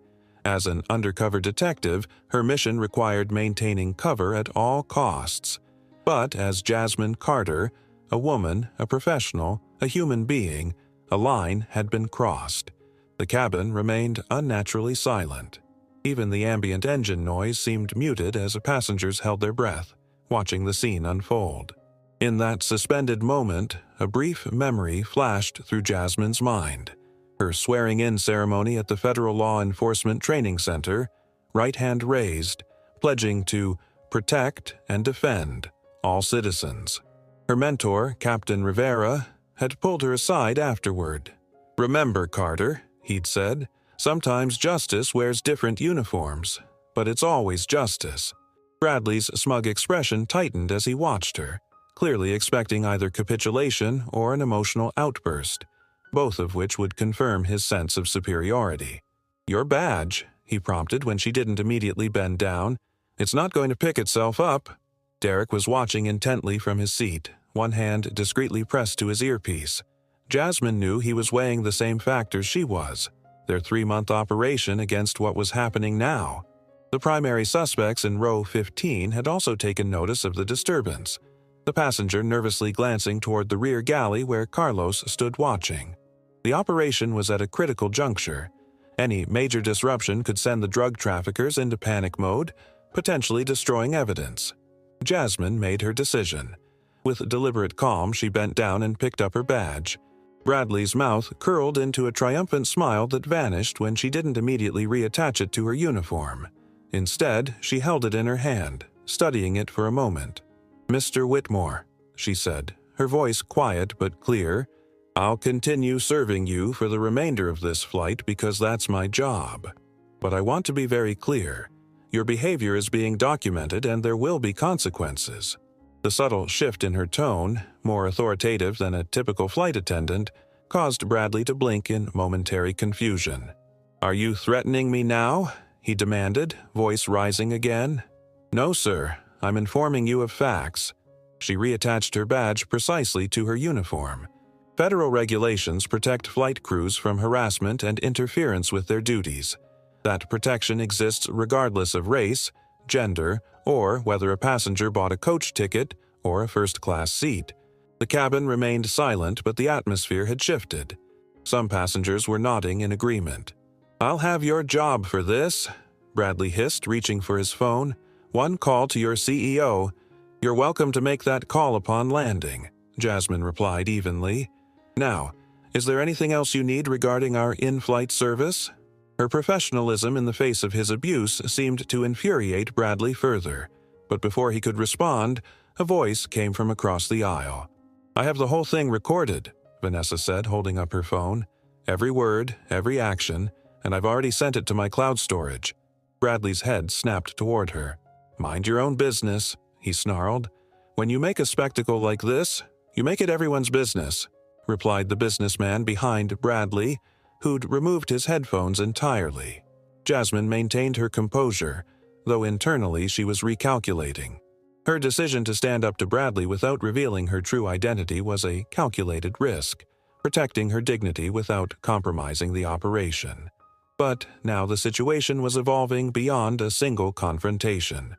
As an undercover detective, her mission required maintaining cover at all costs. But as Jasmine Carter, a woman, a professional, a human being, a line had been crossed. The cabin remained unnaturally silent. Even the ambient engine noise seemed muted as passengers held their breath, watching the scene unfold. In that suspended moment, a brief memory flashed through Jasmine's mind. Her swearing-in ceremony at the Federal Law Enforcement Training Center, right hand raised, pledging to protect and defend all citizens. Her mentor, Captain Rivera, had pulled her aside afterward. "Remember, Carter," he'd said, "sometimes justice wears different uniforms, but it's always justice." Bradley's smug expression tightened as he watched her, clearly expecting either capitulation or an emotional outburst, both of which would confirm his sense of superiority. "Your badge," he prompted when she didn't immediately bend down. "It's not going to pick itself up." Derek was watching intently from his seat, one hand discreetly pressed to his earpiece. Jasmine knew he was weighing the same factors she was, their 3-month operation against what was happening now. The primary suspects in row 15 had also taken notice of the disturbance, the passenger nervously glancing toward the rear galley where Carlos stood watching. The operation was at a critical juncture. Any major disruption could send the drug traffickers into panic mode, potentially destroying evidence. Jasmine made her decision. With deliberate calm, she bent down and picked up her badge. Bradley's mouth curled into a triumphant smile that vanished when she didn't immediately reattach it to her uniform. Instead, she held it in her hand, studying it for a moment. "Mr. Whitmore," she said, her voice quiet but clear, "I'll continue serving you for the remainder of this flight because that's my job. But I want to be very clear. Your behavior is being documented and there will be consequences." The subtle shift in her tone, more authoritative than a typical flight attendant, caused Bradley to blink in momentary confusion. "Are you threatening me now?" he demanded, voice rising again. "No, sir. I'm informing you of facts." She reattached her badge precisely to her uniform. Federal regulations protect flight crews from harassment and interference with their duties. That protection exists regardless of race, gender, or whether a passenger bought a coach ticket or a first-class seat. The cabin remained silent, but the atmosphere had shifted. Some passengers were nodding in agreement. "I'll have your job for this," Bradley hissed, reaching for his phone. "One call to your CEO. You're welcome to make that call upon landing," Jasmine replied evenly. "Now, is there anything else you need regarding our in-flight service?" Her professionalism in the face of his abuse seemed to infuriate Bradley further, but before he could respond, a voice came from across the aisle. "I have the whole thing recorded," Vanessa said, holding up her phone. "Every word, every action, and I've already sent it to my cloud storage." Bradley's head snapped toward her. "Mind your own business," he snarled. "When you make a spectacle like this, you make it everyone's business," replied the businessman behind Bradley, who'd removed his headphones entirely. Jasmine maintained her composure, though internally she was recalculating. Her decision to stand up to Bradley without revealing her true identity was a calculated risk, protecting her dignity without compromising the operation. But now the situation was evolving beyond a single confrontation.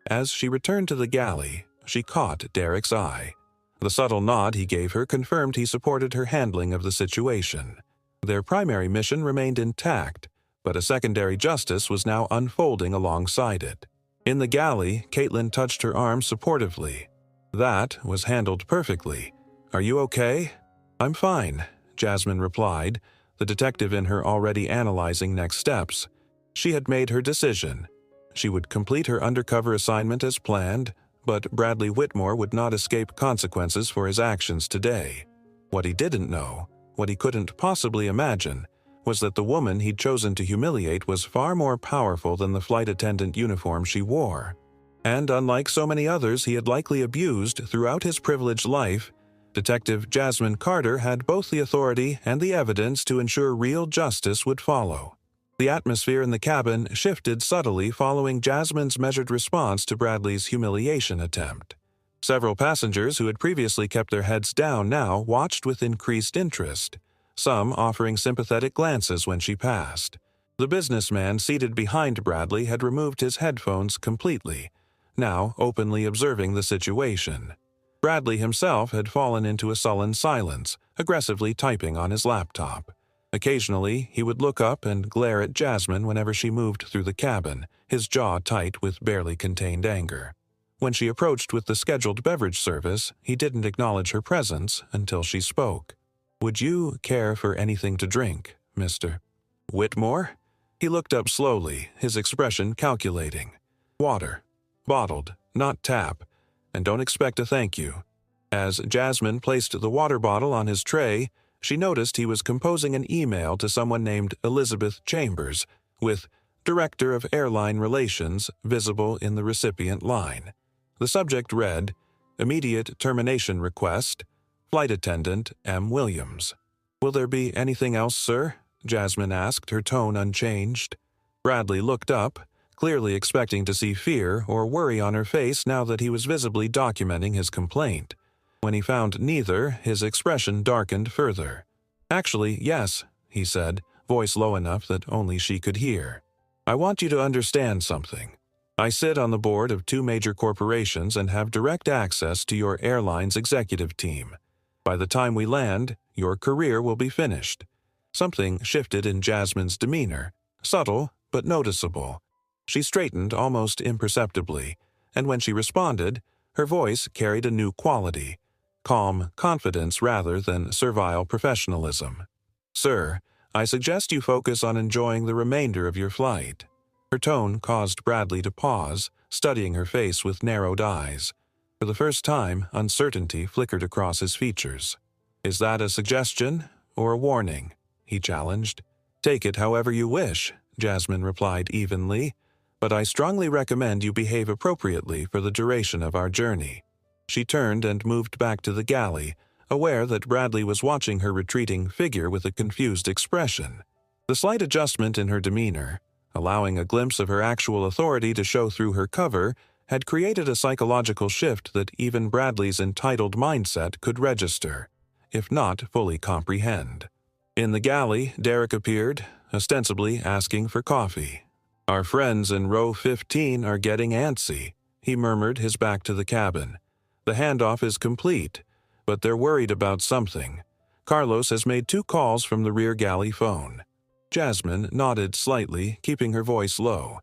As she returned to the galley, she caught Derek's eye. The subtle nod he gave her confirmed he supported her handling of the situation. Their primary mission remained intact, but a secondary justice was now unfolding alongside it. In the galley, Caitlin touched her arm supportively. "That was handled perfectly. Are you okay?" "I'm fine," Jasmine replied, the detective in her already analyzing next steps. She had made her decision. She would complete her undercover assignment as planned, but Bradley Whitmore would not escape consequences for his actions today. What he didn't know What he couldn't possibly imagine was that the woman he'd chosen to humiliate was far more powerful than the flight attendant uniform she wore. And unlike so many others he had likely abused throughout his privileged life, Detective Jasmine Carter had both the authority and the evidence to ensure real justice would follow. The atmosphere in the cabin shifted subtly following Jasmine's measured response to Bradley's humiliation attempt. Several passengers who had previously kept their heads down now watched with increased interest, some offering sympathetic glances when she passed. The businessman seated behind Bradley had removed his headphones completely, now openly observing the situation. Bradley himself had fallen into a sullen silence, aggressively typing on his laptop. Occasionally, he would look up and glare at Jasmine whenever she moved through the cabin, his jaw tight with barely contained anger. When she approached with the scheduled beverage service, he didn't acknowledge her presence until she spoke. "Would you care for anything to drink, Mr. Whitmore?" He looked up slowly, his expression calculating. "Water. Bottled, not tap. And don't expect a thank you." As Jasmine placed the water bottle on his tray, she noticed he was composing an email to someone named Elizabeth Chambers, with Director of Airline Relations visible in the recipient line. The subject read, "Immediate termination request, Flight Attendant M. Williams." "Will there be anything else, sir?" Jasmine asked, her tone unchanged. Bradley looked up, clearly expecting to see fear or worry on her face now that he was visibly documenting his complaint. When he found neither, his expression darkened further. "Actually, yes," he said, voice low enough that only she could hear. "I want you to understand something. I sit on the board of 2 major corporations and have direct access to your airline's executive team. By the time we land, your career will be finished." Something shifted in Jasmine's demeanor, subtle but noticeable. She straightened almost imperceptibly, and when she responded, her voice carried a new quality, calm confidence rather than servile professionalism. "Sir, I suggest you focus on enjoying the remainder of your flight." Her tone caused Bradley to pause, studying her face with narrowed eyes. For the first time, uncertainty flickered across his features. "Is that a suggestion or a warning?" he challenged. "Take it however you wish," Jasmine replied evenly, "but I strongly recommend you behave appropriately for the duration of our journey." She turned and moved back to the galley, aware that Bradley was watching her retreating figure with a confused expression. The slight adjustment in her demeanor, allowing a glimpse of her actual authority to show through her cover, had created a psychological shift that even Bradley's entitled mindset could register, if not fully comprehend. In the galley, Derek appeared, ostensibly asking for coffee. "Our friends in row 15 are getting antsy," he murmured, his back to the cabin. "The handoff is complete, but they're worried about something. Carlos has made 2 calls from the rear galley phone." Jasmine nodded slightly, keeping her voice low.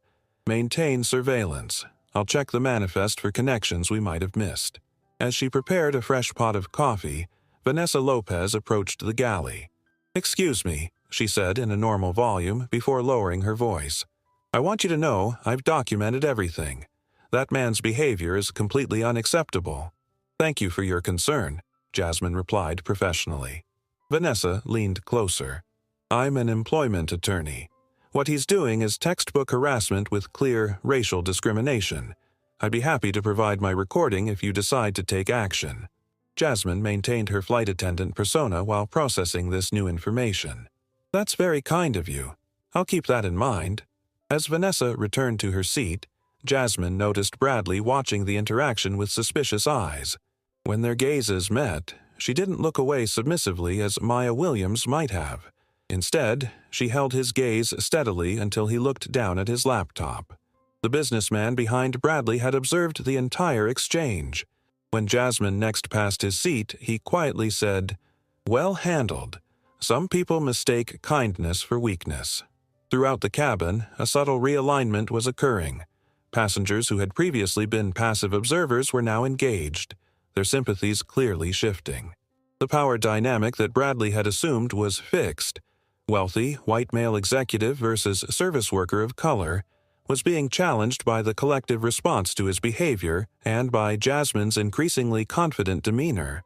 "Maintain surveillance. I'll check the manifest for connections we might have missed." As she prepared a fresh pot of coffee, Vanessa Lopez approached the galley. "Excuse me," she said in a normal volume before lowering her voice. "I want you to know I've documented everything. That man's behavior is completely unacceptable." "Thank you for your concern," Jasmine replied professionally. Vanessa leaned closer. "I'm an employment attorney. What he's doing is textbook harassment with clear racial discrimination. I'd be happy to provide my recording if you decide to take action." Jasmine maintained her flight attendant persona while processing this new information. "That's very kind of you. I'll keep that in mind." As Vanessa returned to her seat, Jasmine noticed Bradley watching the interaction with suspicious eyes. When their gazes met, she didn't look away submissively as Maya Williams might have. Instead, she held his gaze steadily until he looked down at his laptop. The businessman behind Bradley had observed the entire exchange. When Jasmine next passed his seat, he quietly said, "Well handled. Some people mistake kindness for weakness." Throughout the cabin, a subtle realignment was occurring. Passengers who had previously been passive observers were now engaged, their sympathies clearly shifting. The power dynamic that Bradley had assumed was fixed. Wealthy, white male executive versus service worker of color was being challenged by the collective response to his behavior and by Jasmine's increasingly confident demeanor.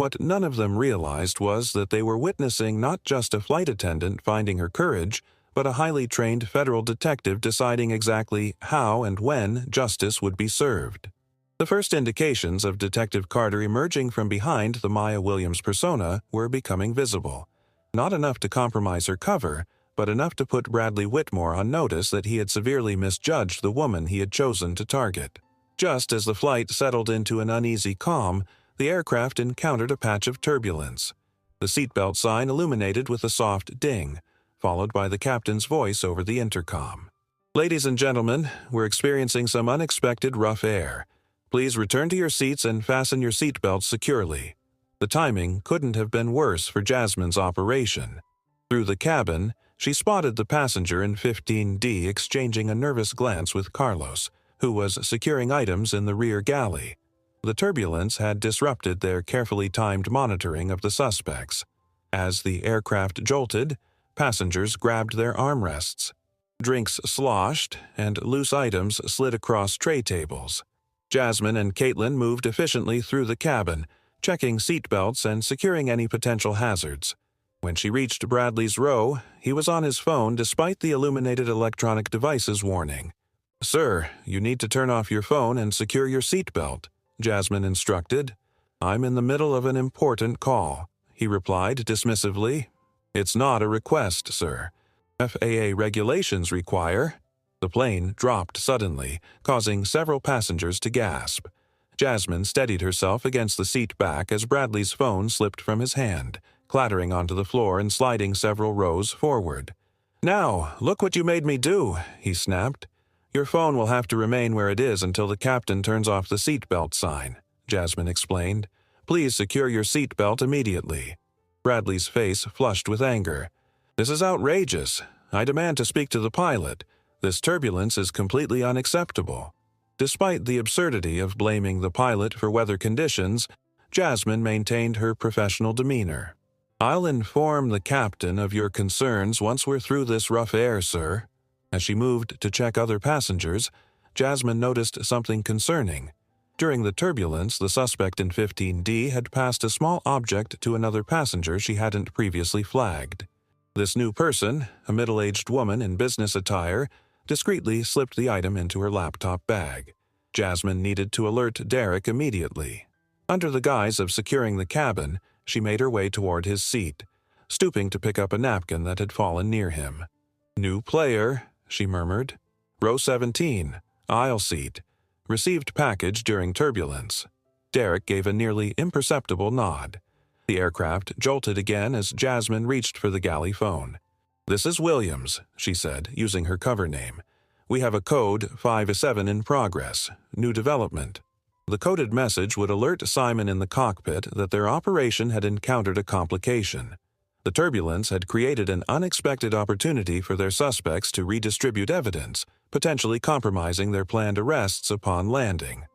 What none of them realized was that they were witnessing not just a flight attendant finding her courage, but a highly trained federal detective deciding exactly how and when justice would be served. The first indications of Detective Carter emerging from behind the Maya Williams persona were becoming visible. Not enough to compromise her cover, but enough to put Bradley Whitmore on notice that he had severely misjudged the woman he had chosen to target. Just as the flight settled into an uneasy calm, the aircraft encountered a patch of turbulence. The seatbelt sign illuminated with a soft ding, followed by the captain's voice over the intercom. "Ladies and gentlemen, we're experiencing some unexpected rough air. Please return to your seats and fasten your seatbelts securely." The timing couldn't have been worse for Jasmine's operation. Through the cabin, she spotted the passenger in 15D exchanging a nervous glance with Carlos, who was securing items in the rear galley. The turbulence had disrupted their carefully timed monitoring of the suspects. As the aircraft jolted, passengers grabbed their armrests. Drinks sloshed, and loose items slid across tray tables. Jasmine and Caitlin moved efficiently through the cabin, checking seatbelts and securing any potential hazards. When she reached Bradley's row, he was on his phone despite the illuminated electronic devices warning. "Sir, you need to turn off your phone and secure your seatbelt," Jasmine instructed. "I'm in the middle of an important call," he replied dismissively. "It's not a request, sir. FAA regulations require—" The plane dropped suddenly, causing several passengers to gasp. Jasmine steadied herself against the seat back as Bradley's phone slipped from his hand, clattering onto the floor and sliding several rows forward. "Now, look what you made me do," he snapped. "Your phone will have to remain where it is until the captain turns off the seatbelt sign," Jasmine explained. "Please secure your seatbelt immediately." Bradley's face flushed with anger. "This is outrageous. I demand to speak to the pilot. This turbulence is completely unacceptable." Despite the absurdity of blaming the pilot for weather conditions, Jasmine maintained her professional demeanor. "I'll inform the captain of your concerns once we're through this rough air, sir." As she moved to check other passengers, Jasmine noticed something concerning. During the turbulence, the suspect in 15D had passed a small object to another passenger she hadn't previously flagged. This new person, a middle-aged woman in business attire, discreetly slipped the item into her laptop bag. Jasmine needed to alert Derek immediately. Under the guise of securing the cabin, she made her way toward his seat, stooping to pick up a napkin that had fallen near him. "New player," she murmured. "Row 17, aisle seat. Received package during turbulence." Derek gave a nearly imperceptible nod. The aircraft jolted again as Jasmine reached for the galley phone. "This is Williams," she said, using her cover name. "We have a code 57 in progress. New development." The coded message would alert Simon in the cockpit that their operation had encountered a complication. The turbulence had created an unexpected opportunity for their suspects to redistribute evidence, potentially compromising their planned arrests upon landing.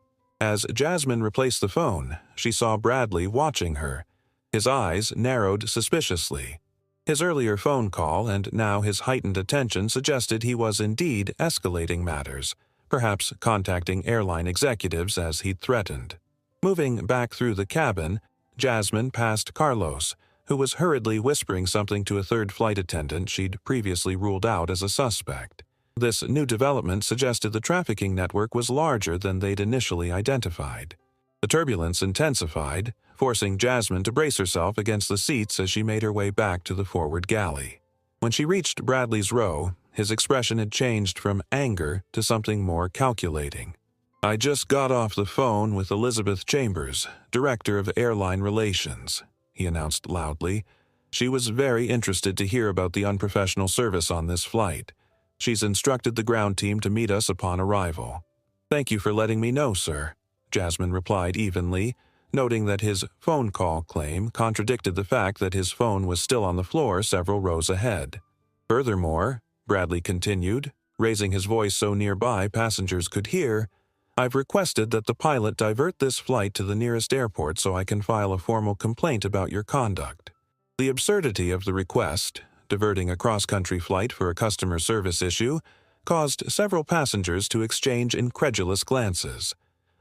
As Jasmine replaced the phone, she saw Bradley watching her. His eyes narrowed suspiciously. His earlier phone call and now his heightened attention suggested he was indeed escalating matters, perhaps contacting airline executives as he'd threatened. Moving back through the cabin, Jasmine passed Carlos, who was hurriedly whispering something to a third flight attendant she'd previously ruled out as a suspect. This new development suggested the trafficking network was larger than they'd initially identified. The turbulence intensified, forcing Jasmine to brace herself against the seats as she made her way back to the forward galley. When she reached Bradley's row, his expression had changed from anger to something more calculating. "I just got off the phone with Elizabeth Chambers, Director of Airline Relations," he announced loudly. "She was very interested to hear about the unprofessional service on this flight. She's instructed the ground team to meet us upon arrival." "Thank you for letting me know, sir," Jasmine replied evenly, noting that his phone call claim contradicted the fact that his phone was still on the floor several rows ahead. "Furthermore," Bradley continued, raising his voice so nearby passengers could hear, "I've requested that the pilot divert this flight to the nearest airport so I can file a formal complaint about your conduct." The absurdity of the request, diverting a cross-country flight for a customer service issue, caused several passengers to exchange incredulous glances.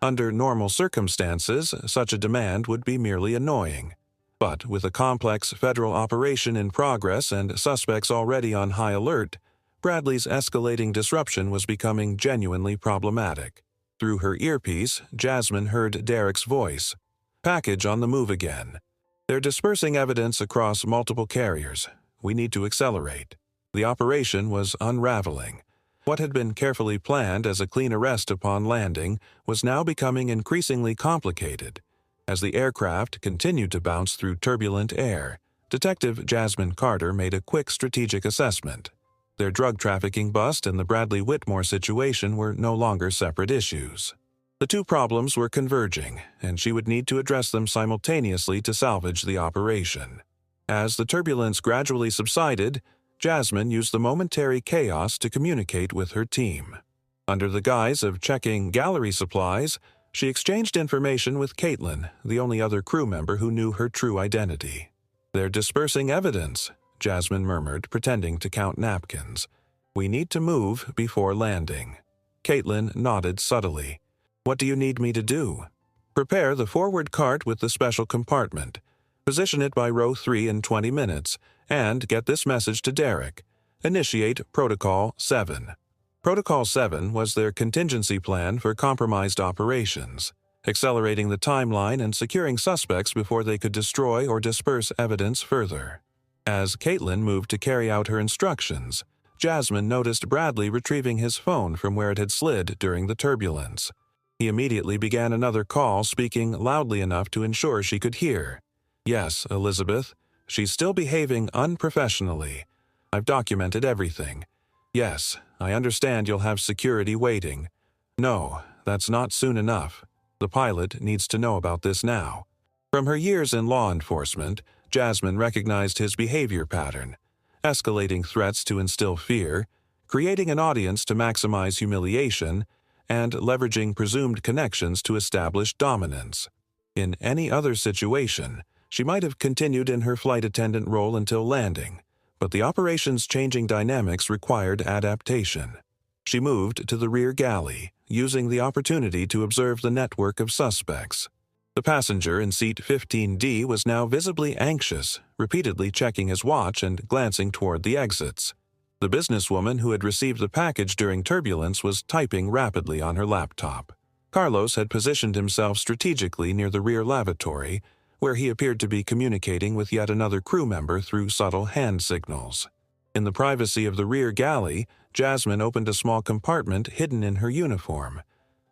Under normal circumstances, such a demand would be merely annoying. But with a complex federal operation in progress and suspects already on high alert, Bradley's escalating disruption was becoming genuinely problematic. Through her earpiece, Jasmine heard Derek's voice. "Package on the move again. They're dispersing evidence across multiple carriers. We need to accelerate." The operation was unraveling. What had been carefully planned as a clean arrest upon landing was now becoming increasingly complicated. As the aircraft continued to bounce through turbulent air, Detective Jasmine Carter made a quick strategic assessment. Their drug trafficking bust and the Bradley Whitmore situation were no longer separate issues. The two problems were converging, and she would need to address them simultaneously to salvage the operation. As the turbulence gradually subsided, Jasmine used the momentary chaos to communicate with her team. Under the guise of checking gallery supplies, she exchanged information with Caitlin, the only other crew member who knew her true identity. "They're dispersing evidence," Jasmine murmured, pretending to count napkins. "We need to move before landing." Caitlin nodded subtly. "What do you need me to do?" "Prepare the forward cart with the special compartment. Position it by row 3 in 20 minutes, and get this message to Derek. Initiate Protocol 7. Protocol 7 was their contingency plan for compromised operations, accelerating the timeline and securing suspects before they could destroy or disperse evidence further. As Caitlin moved to carry out her instructions, Jasmine noticed Bradley retrieving his phone from where it had slid during the turbulence. He immediately began another call, speaking loudly enough to ensure she could hear. "Yes, Elizabeth. She's still behaving unprofessionally. I've documented everything. Yes, I understand you'll have security waiting. No, that's not soon enough. The pilot needs to know about this now." From her years in law enforcement, Jasmine recognized his behavior pattern: escalating threats to instill fear, creating an audience to maximize humiliation, and leveraging presumed connections to establish dominance. In any other situation, she might have continued in her flight attendant role until landing, but the operation's changing dynamics required adaptation. She moved to the rear galley, using the opportunity to observe the network of suspects. The passenger in seat 15D was now visibly anxious, repeatedly checking his watch and glancing toward the exits. The businesswoman who had received the package during turbulence was typing rapidly on her laptop. Carlos had positioned himself strategically near the rear lavatory, where he appeared to be communicating with yet another crew member through subtle hand signals. In the privacy of the rear galley, Jasmine opened a small compartment hidden in her uniform,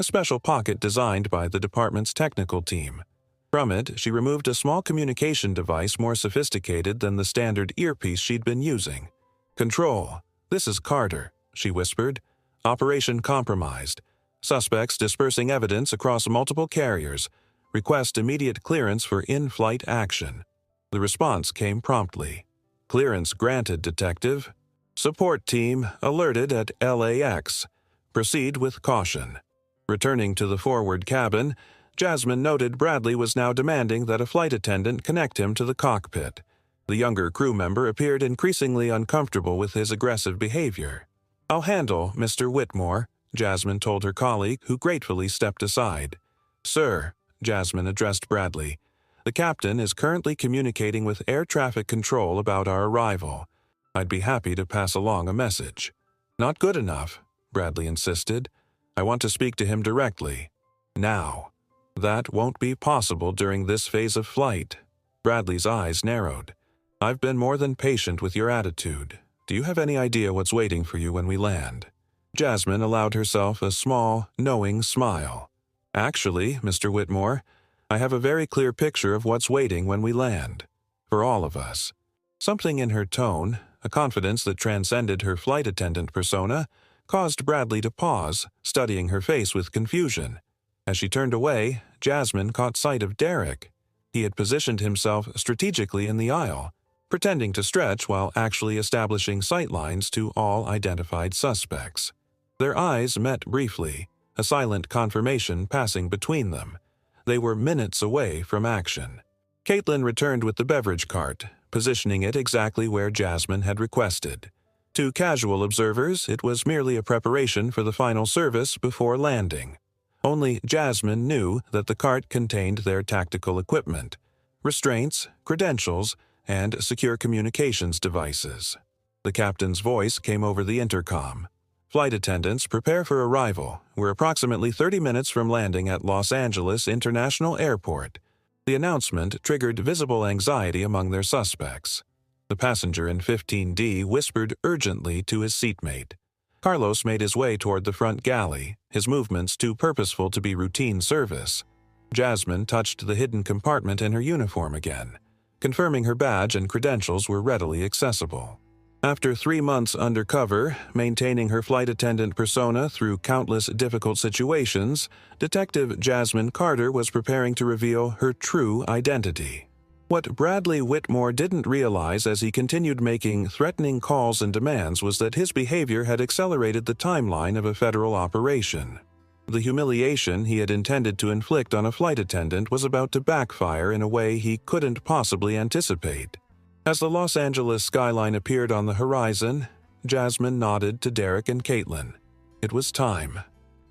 a special pocket designed by the department's technical team. From it, she removed a small communication device more sophisticated than the standard earpiece she'd been using. "Control, this is Carter," she whispered. "Operation compromised. Suspects dispersing evidence across multiple carriers. Request immediate clearance for in-flight action." The response came promptly. "Clearance granted, Detective. Support team alerted at LAX. Proceed with caution." Returning to the forward cabin, Jasmine noted Bradley was now demanding that a flight attendant connect him to the cockpit. The younger crew member appeared increasingly uncomfortable with his aggressive behavior. "I'll handle Mr. Whitmore," Jasmine told her colleague, who gratefully stepped aside. "Sir," Jasmine addressed Bradley, "the captain is currently communicating with air traffic control about our arrival. I'd be happy to pass along a message." "Not good enough," Bradley insisted. "I want to speak to him directly. Now." "That won't be possible during this phase of flight." Bradley's eyes narrowed. "I've been more than patient with your attitude. Do you have any idea what's waiting for you when we land?" Jasmine allowed herself a small, knowing smile. "Actually, Mr. Whitmore, I have a very clear picture of what's waiting when we land. For all of us." Something in her tone, a confidence that transcended her flight attendant persona, caused Bradley to pause, studying her face with confusion. As she turned away, Jasmine caught sight of Derek. He had positioned himself strategically in the aisle, pretending to stretch while actually establishing sightlines to all identified suspects. Their eyes met briefly, a silent confirmation passing between them. They were minutes away from action. Caitlin returned with the beverage cart, positioning it exactly where Jasmine had requested. To casual observers, it was merely a preparation for the final service before landing. Only Jasmine knew that the cart contained their tactical equipment, restraints, credentials, and secure communications devices. The captain's voice came over the intercom. Flight attendants, prepare for arrival. We're approximately 30 minutes from landing at Los Angeles International Airport. The announcement triggered visible anxiety among their suspects. The passenger in 15D whispered urgently to his seatmate. Carlos made his way toward the front galley, his movements too purposeful to be routine service. Jasmine touched the hidden compartment in her uniform again, confirming her badge and credentials were readily accessible. After 3 months undercover, maintaining her flight attendant persona through countless difficult situations, Detective Jasmine Carter was preparing to reveal her true identity. What Bradley Whitmore didn't realize as he continued making threatening calls and demands was that his behavior had accelerated the timeline of a federal operation. The humiliation he had intended to inflict on a flight attendant was about to backfire in a way he couldn't possibly anticipate. As the Los Angeles skyline appeared on the horizon, Jasmine nodded to Derek and Caitlin. It was time.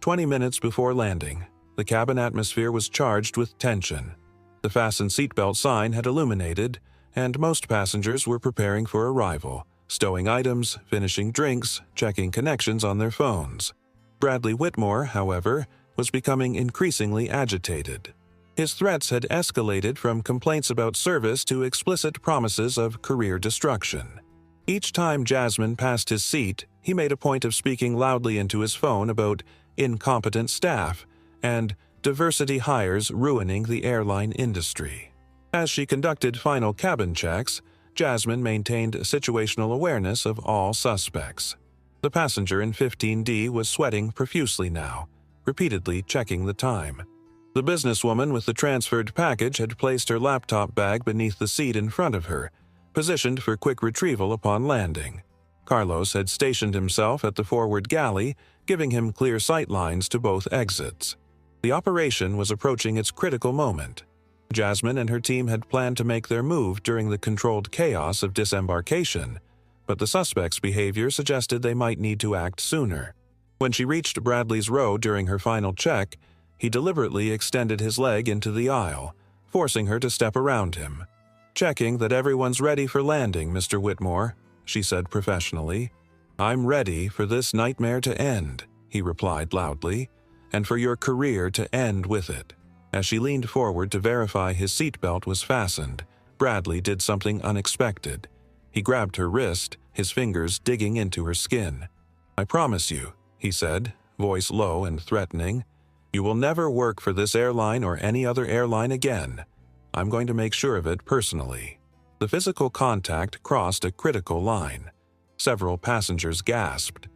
20 minutes before landing, the cabin atmosphere was charged with tension. The fasten seatbelt sign had illuminated, and most passengers were preparing for arrival, stowing items, finishing drinks, checking connections on their phones. Bradley Whitmore, however, was becoming increasingly agitated. His threats had escalated from complaints about service to explicit promises of career destruction. Each time Jasmine passed his seat, he made a point of speaking loudly into his phone about incompetent staff and diversity hires ruining the airline industry. As she conducted final cabin checks, Jasmine maintained situational awareness of all suspects. The passenger in 15D was sweating profusely now, repeatedly checking the time. The businesswoman with the transferred package had placed her laptop bag beneath the seat in front of her, positioned for quick retrieval upon landing. Carlos had stationed himself at the forward galley, giving him clear sight lines to both exits. The operation was approaching its critical moment. Jasmine and her team had planned to make their move during the controlled chaos of disembarkation, but the suspect's behavior suggested they might need to act sooner. When she reached Bradley's row during her final check, he deliberately extended his leg into the aisle, forcing her to step around him. "Checking that everyone's ready for landing, Mr. Whitmore," she said professionally. "I'm ready for this nightmare to end," he replied loudly, "and for your career to end with it." As she leaned forward to verify his seatbelt was fastened, Bradley did something unexpected. He grabbed her wrist, his fingers digging into her skin. "I promise you," he said, voice low and threatening, "you will never work for this airline or any other airline again. I'm going to make sure of it personally." The physical contact crossed a critical line. Several passengers gasped.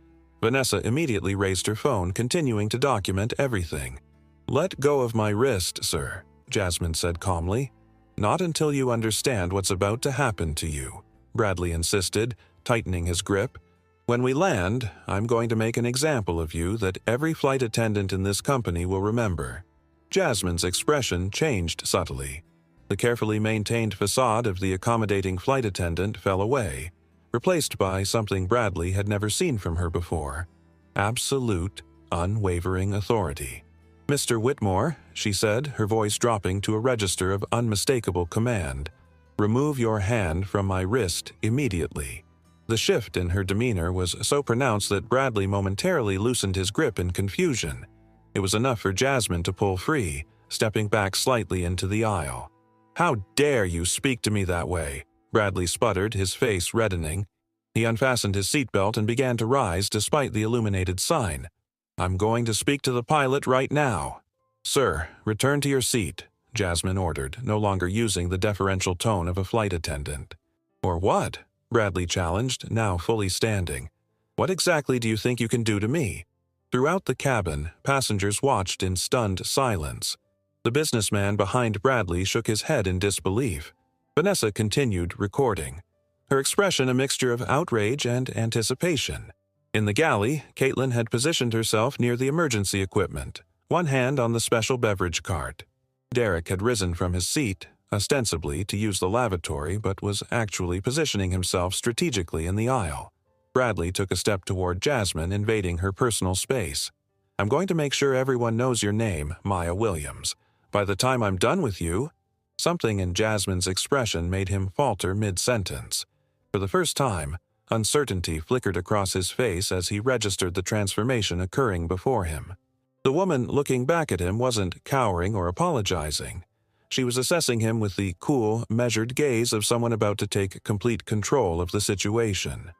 Vanessa immediately raised her phone, continuing to document everything. "Let go of my wrist, sir," Jasmine said calmly. "Not until you understand what's about to happen to you," Bradley insisted, tightening his grip. "When we land, I'm going to make an example of you that every flight attendant in this company will remember." Jasmine's expression changed subtly. The carefully maintained facade of the accommodating flight attendant fell away, replaced by something Bradley had never seen from her before: absolute, unwavering authority. "Mr. Whitmore," she said, her voice dropping to a register of unmistakable command, "remove your hand from my wrist immediately." The shift in her demeanor was so pronounced that Bradley momentarily loosened his grip in confusion. It was enough for Jasmine to pull free, stepping back slightly into the aisle. "How dare you speak to me that way?" Bradley sputtered, his face reddening. He unfastened his seatbelt and began to rise despite the illuminated sign. "I'm going to speak to the pilot right now." "Sir, return to your seat," Jasmine ordered, no longer using the deferential tone of a flight attendant. "Or what?" Bradley challenged, now fully standing. "What exactly do you think you can do to me?" Throughout the cabin, passengers watched in stunned silence. The businessman behind Bradley shook his head in disbelief. Vanessa continued recording, her expression a mixture of outrage and anticipation. In the galley, Caitlin had positioned herself near the emergency equipment, one hand on the special beverage cart. Derek had risen from his seat, ostensibly to use the lavatory, but was actually positioning himself strategically in the aisle. Bradley took a step toward Jasmine, invading her personal space. I'm going to make sure everyone knows your name, Maya Williams. By the time I'm done with you—" Something in Jasmine's expression made him falter mid-sentence. For the first time, uncertainty flickered across his face as he registered the transformation occurring before him. The woman looking back at him wasn't cowering or apologizing. She was assessing him with the cool, measured gaze of someone about to take complete control of the situation.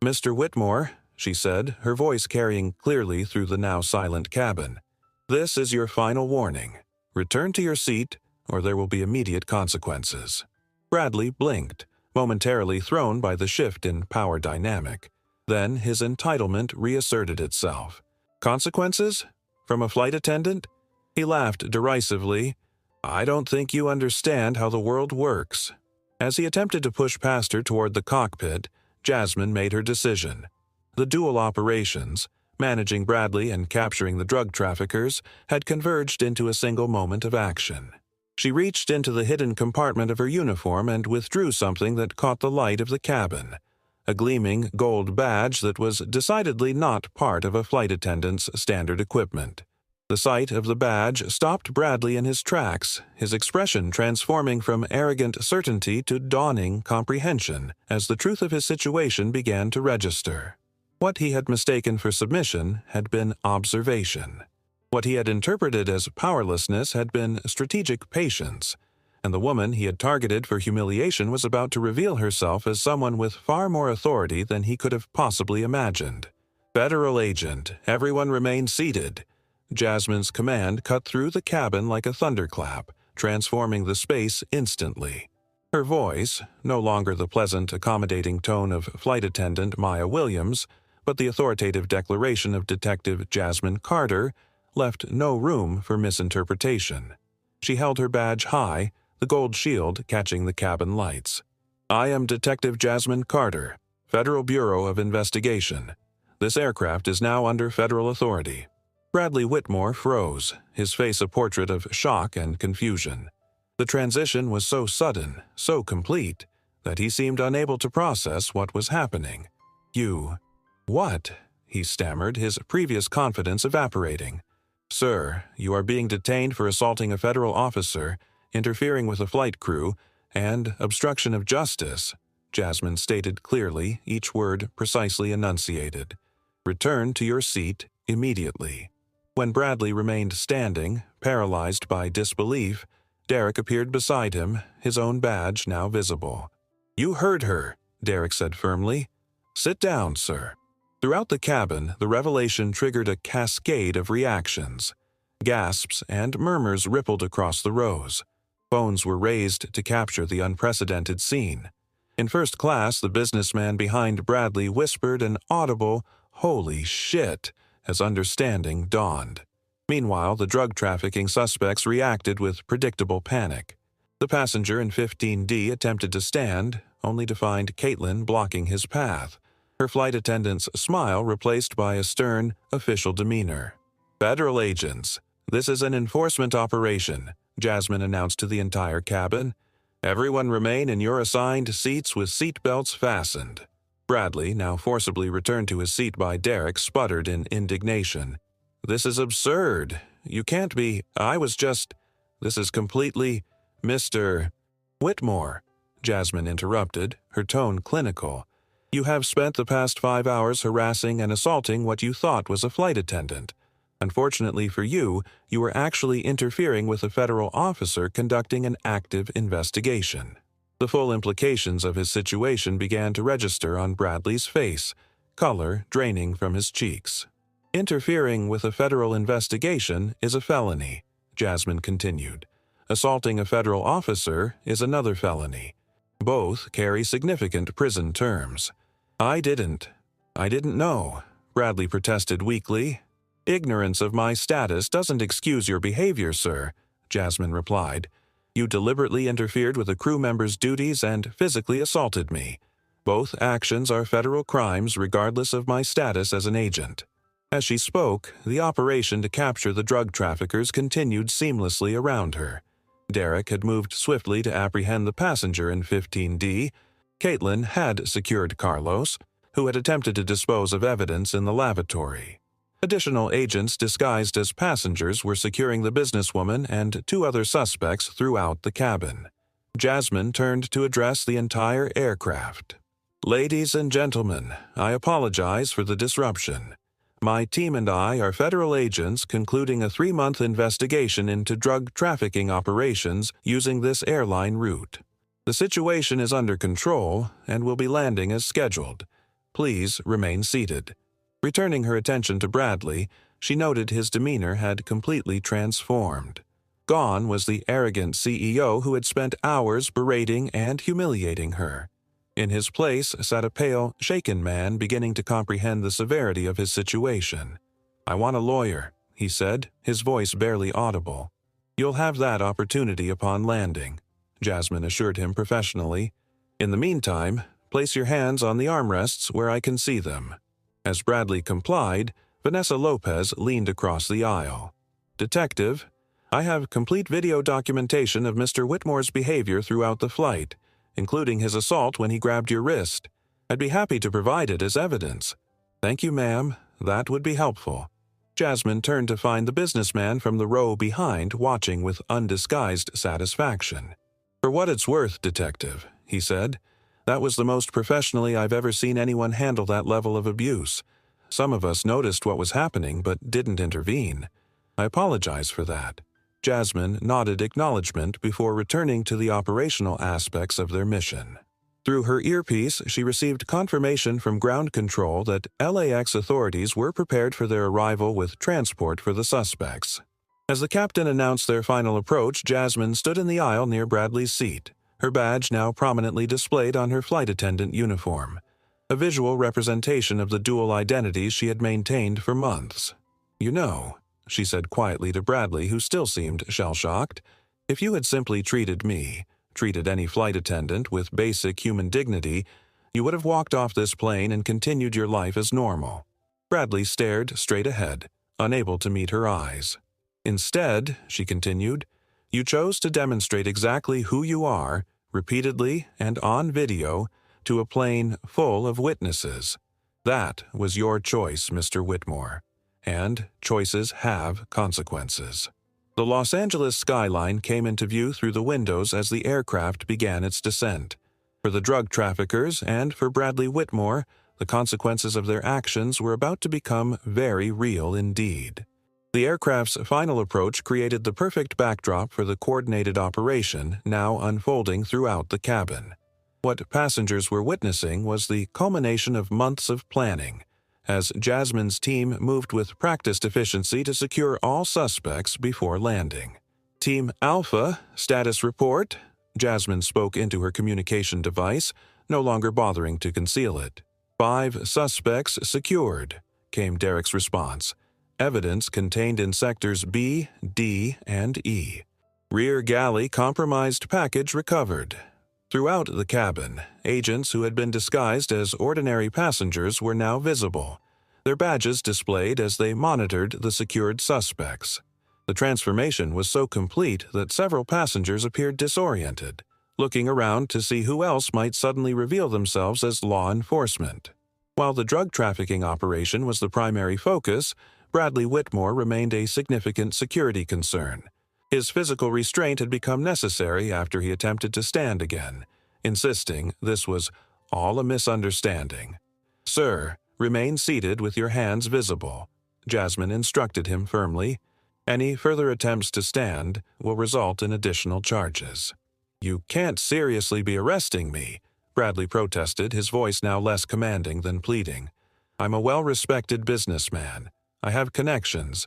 "Mr. Whitmore," she said, her voice carrying clearly through the now silent cabin, "this is your final warning. Return to your seat, or there will be immediate consequences." Bradley blinked, momentarily thrown by the shift in power dynamic. Then his entitlement reasserted itself. "Consequences? From a flight attendant?" He laughed derisively. "I don't think you understand how the world works." As he attempted to push past her toward the cockpit, Jasmine made her decision. The dual operations, managing Bradley and capturing the drug traffickers, had converged into a single moment of action. She reached into the hidden compartment of her uniform and withdrew something that caught the light of the cabin, a gleaming gold badge that was decidedly not part of a flight attendant's standard equipment. The sight of the badge stopped Bradley in his tracks, his expression transforming from arrogant certainty to dawning comprehension as the truth of his situation began to register. What he had mistaken for submission had been observation. What he had interpreted as powerlessness had been strategic patience, and the woman he had targeted for humiliation was about to reveal herself as someone with far more authority than he could have possibly imagined. "Federal agent, everyone remain seated." Jasmine's command cut through the cabin like a thunderclap, transforming the space instantly. Her voice, no longer the pleasant, accommodating tone of flight attendant Maya Williams, but the authoritative declaration of Detective Jasmine Carter, left no room for misinterpretation. She held her badge high, the gold shield catching the cabin lights. "I am Detective Jasmine Carter, Federal Bureau of Investigation. This aircraft is now under federal authority." Bradley Whitmore froze, his face a portrait of shock and confusion. The transition was so sudden, so complete, that he seemed unable to process what was happening. "You... what?" he stammered, his previous confidence evaporating. "Sir, you are being detained for assaulting a federal officer, interfering with a flight crew, and obstruction of justice," Jasmine stated clearly, each word precisely enunciated. "Return to your seat immediately." When Bradley remained standing, paralyzed by disbelief, Derek appeared beside him, his own badge now visible. "You heard her," Derek said firmly. "Sit down, sir." Throughout the cabin, the revelation triggered a cascade of reactions. Gasps and murmurs rippled across the rows. Phones were raised to capture the unprecedented scene. In first class, the businessman behind Bradley whispered an audible, "Holy shit," as understanding dawned. Meanwhile, the drug trafficking suspects reacted with predictable panic. The passenger in 15D attempted to stand, only to find Caitlin blocking his path, her flight attendant's smile replaced by a stern, official demeanor. "Federal agents, this is an enforcement operation," Jasmine announced to the entire cabin. "Everyone remain in your assigned seats with seat belts fastened." Bradley, now forcibly returned to his seat by Derek, sputtered in indignation. "This is absurd. You can't be. This is completely—" "Mr. Whitmore," Jasmine interrupted, her tone clinical. "You have spent the past 5 hours harassing and assaulting what you thought was a flight attendant. Unfortunately for you, you were actually interfering with a federal officer conducting an active investigation." The full implications of his situation began to register on Bradley's face, color draining from his cheeks. "Interfering with a federal investigation is a felony," Jasmine continued. "Assaulting a federal officer is another felony. Both carry significant prison terms." I didn't know," Bradley protested weakly. "Ignorance of my status doesn't excuse your behavior, sir," Jasmine replied. "You deliberately interfered with a crew member's duties and physically assaulted me. Both actions are federal crimes regardless of my status as an agent." As she spoke, the operation to capture the drug traffickers continued seamlessly around her. Derek had moved swiftly to apprehend the passenger in 15D. Caitlin had secured Carlos, who had attempted to dispose of evidence in the lavatory. Additional agents disguised as passengers were securing the businesswoman and two other suspects throughout the cabin. Jasmine turned to address the entire aircraft. "Ladies and gentlemen, I apologize for the disruption. My team and I are federal agents concluding a 3-month investigation into drug trafficking operations using this airline route. The situation is under control and will be landing as scheduled. Please remain seated." Returning her attention to Bradley, she noted his demeanor had completely transformed. Gone was the arrogant CEO who had spent hours berating and humiliating her. In his place sat a pale, shaken man beginning to comprehend the severity of his situation. "I want a lawyer," he said, his voice barely audible. "You'll have that opportunity upon landing," Jasmine assured him professionally. "In the meantime, place your hands on the armrests where I can see them." As Bradley complied, Vanessa Lopez leaned across the aisle. "Detective, I have complete video documentation of Mr. Whitmore's behavior throughout the flight, including his assault when he grabbed your wrist. I'd be happy to provide it as evidence." "Thank you, ma'am. That would be helpful." Jasmine turned to find the businessman from the row behind watching with undisguised satisfaction. "For what it's worth, Detective," he said, "that was the most professionally I've ever seen anyone handle that level of abuse. Some of us noticed what was happening but didn't intervene. I apologize for that." Jasmine nodded acknowledgement before returning to the operational aspects of their mission. Through her earpiece, she received confirmation from ground control that LAX authorities were prepared for their arrival with transport for the suspects. As the captain announced their final approach, Jasmine stood in the aisle near Bradley's seat, her badge now prominently displayed on her flight attendant uniform, a visual representation of the dual identities she had maintained for months. "You know," she said quietly to Bradley, who still seemed shell-shocked, "if you had simply treated any flight attendant with basic human dignity, you would have walked off this plane and continued your life as normal." Bradley stared straight ahead, unable to meet her eyes. "Instead," she continued, "you chose to demonstrate exactly who you are, repeatedly and on video, to a plane full of witnesses. That was your choice, Mr. Whitmore. And choices have consequences." The Los Angeles skyline came into view through the windows as the aircraft began its descent. For the drug traffickers and for Bradley Whitmore, the consequences of their actions were about to become very real indeed. The aircraft's final approach created the perfect backdrop for the coordinated operation now unfolding throughout the cabin. What passengers were witnessing was the culmination of months of planning, as Jasmine's team moved with practiced efficiency to secure all suspects before landing. "Team Alpha, status report," Jasmine spoke into her communication device, no longer bothering to conceal it. "5 suspects secured," came Derek's response. "Evidence contained in sectors B, D, and E. Rear galley compromised package recovered." Throughout the cabin, agents who had been disguised as ordinary passengers were now visible, their badges displayed as they monitored the secured suspects. The transformation was so complete that several passengers appeared disoriented, looking around to see who else might suddenly reveal themselves as law enforcement. While the drug trafficking operation was the primary focus, Bradley Whitmore remained a significant security concern. His physical restraint had become necessary after he attempted to stand again, insisting this was all a misunderstanding. "Sir, remain seated with your hands visible," Jasmine instructed him firmly. "Any further attempts to stand will result in additional charges." "You can't seriously be arresting me," Bradley protested, his voice now less commanding than pleading. "I'm a well-respected businessman. I have connections."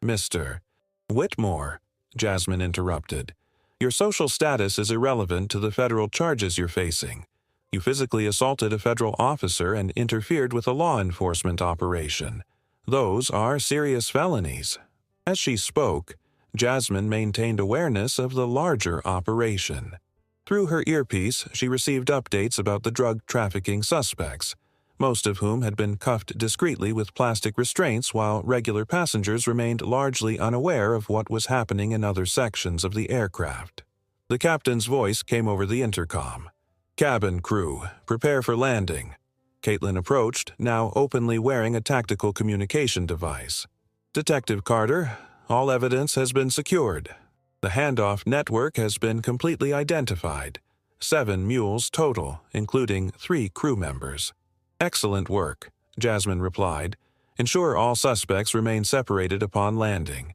"Mr. Whitmore," Jasmine interrupted, "your social status is irrelevant to the federal charges you're facing. You physically assaulted a federal officer and interfered with a law enforcement operation. Those are serious felonies." As she spoke, Jasmine maintained awareness of the larger operation. Through her earpiece, she received updates about the drug trafficking suspects, most of whom had been cuffed discreetly with plastic restraints while regular passengers remained largely unaware of what was happening in other sections of the aircraft. The captain's voice came over the intercom. "Cabin crew, prepare for landing." Caitlin approached, now openly wearing a tactical communication device. "Detective Carter, all evidence has been secured. The handoff network has been completely identified. 7 mules total, including 3 crew members." "Excellent work," Jasmine replied. "Ensure all suspects remain separated upon landing.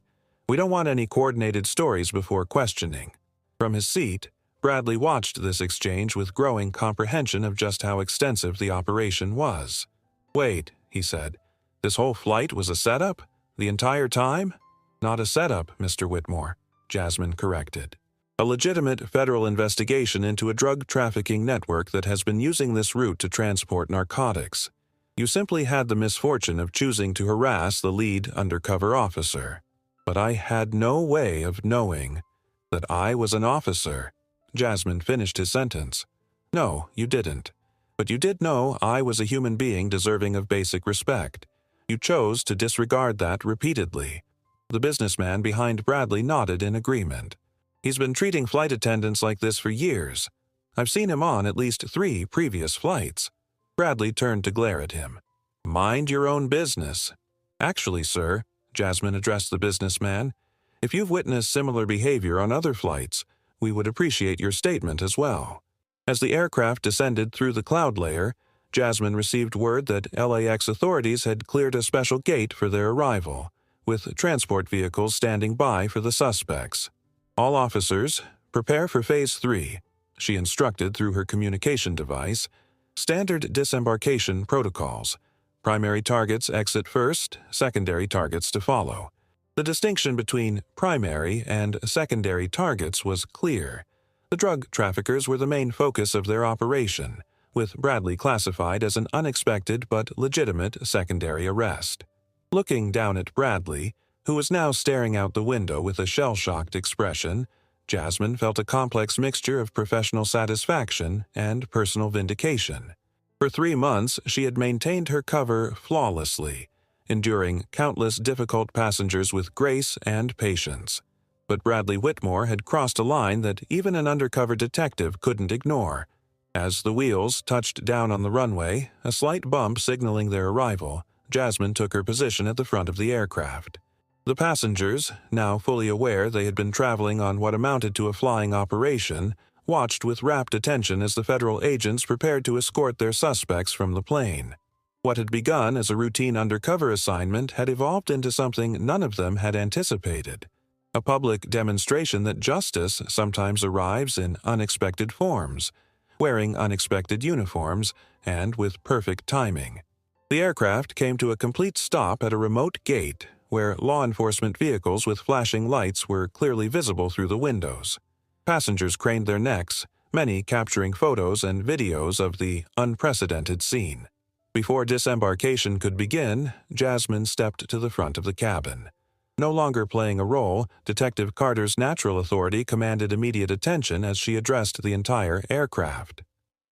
We don't want any coordinated stories before questioning." From his seat, Bradley watched this exchange with growing comprehension of just how extensive the operation was. "Wait," he said. "This whole flight was a setup? The entire time?" "Not a setup, Mr. Whitmore," Jasmine corrected. "A legitimate federal investigation into a drug trafficking network that has been using this route to transport narcotics. You simply had the misfortune of choosing to harass the lead undercover officer. But I had no way of knowing that I was an officer." Jasmine finished his sentence. "No, you didn't. But you did know I was a human being deserving of basic respect. You chose to disregard that repeatedly." The businessman behind Bradley nodded in agreement. "He's been treating flight attendants like this for years. I've seen him on at least 3 previous flights." Bradley turned to glare at him. "Mind your own business." "Actually, sir," Jasmine addressed the businessman, "if you've witnessed similar behavior on other flights, we would appreciate your statement as well." As the aircraft descended through the cloud layer, Jasmine received word that LAX authorities had cleared a special gate for their arrival, with transport vehicles standing by for the suspects. "All officers, prepare for Phase 3, she instructed through her communication device. "Standard disembarkation protocols. Primary targets exit first, secondary targets to follow." The distinction between primary and secondary targets was clear. The drug traffickers were the main focus of their operation, with Bradley classified as an unexpected but legitimate secondary arrest. Looking down at Bradley, who was now staring out the window with a shell-shocked expression, Jasmine felt a complex mixture of professional satisfaction and personal vindication. For 3 months, she had maintained her cover flawlessly, enduring countless difficult passengers with grace and patience. But Bradley Whitmore had crossed a line that even an undercover detective couldn't ignore. As the wheels touched down on the runway, a slight bump signaling their arrival, Jasmine took her position at the front of the aircraft. The passengers, now fully aware they had been traveling on what amounted to a flying operation, watched with rapt attention as the federal agents prepared to escort their suspects from the plane. What had begun as a routine undercover assignment had evolved into something none of them had anticipated. A public demonstration that justice sometimes arrives in unexpected forms, wearing unexpected uniforms, and with perfect timing. The aircraft came to a complete stop at a remote gate where law enforcement vehicles with flashing lights were clearly visible through the windows. Passengers craned their necks, many capturing photos and videos of the unprecedented scene. Before disembarkation could begin, Jasmine stepped to the front of the cabin. No longer playing a role, Detective Carter's natural authority commanded immediate attention as she addressed the entire aircraft.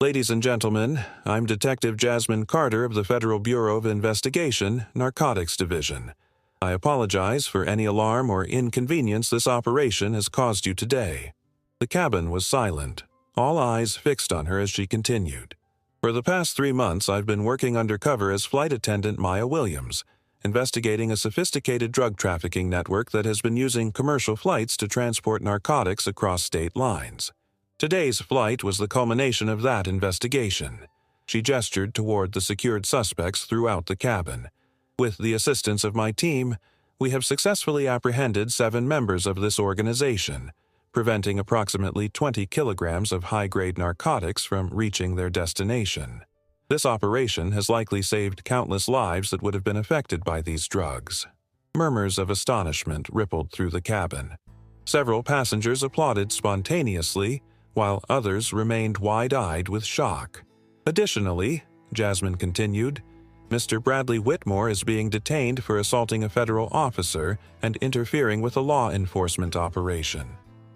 "Ladies and gentlemen, I'm Detective Jasmine Carter of the Federal Bureau of Investigation, Narcotics Division. I apologize for any alarm or inconvenience this operation has caused you today." The cabin was silent, all eyes fixed on her as she continued. "For the past 3 months, I've been working undercover as Flight Attendant Maya Williams, investigating a sophisticated drug trafficking network that has been using commercial flights to transport narcotics across state lines. Today's flight was the culmination of that investigation." She gestured toward the secured suspects throughout the cabin. "With the assistance of my team, we have successfully apprehended 7 members of this organization, preventing approximately 20 kilograms of high-grade narcotics from reaching their destination. This operation has likely saved countless lives that would have been affected by these drugs." Murmurs of astonishment rippled through the cabin. Several passengers applauded spontaneously, while others remained wide-eyed with shock. "Additionally," Jasmine continued, "Mr. Bradley Whitmore is being detained for assaulting a federal officer and interfering with a law enforcement operation."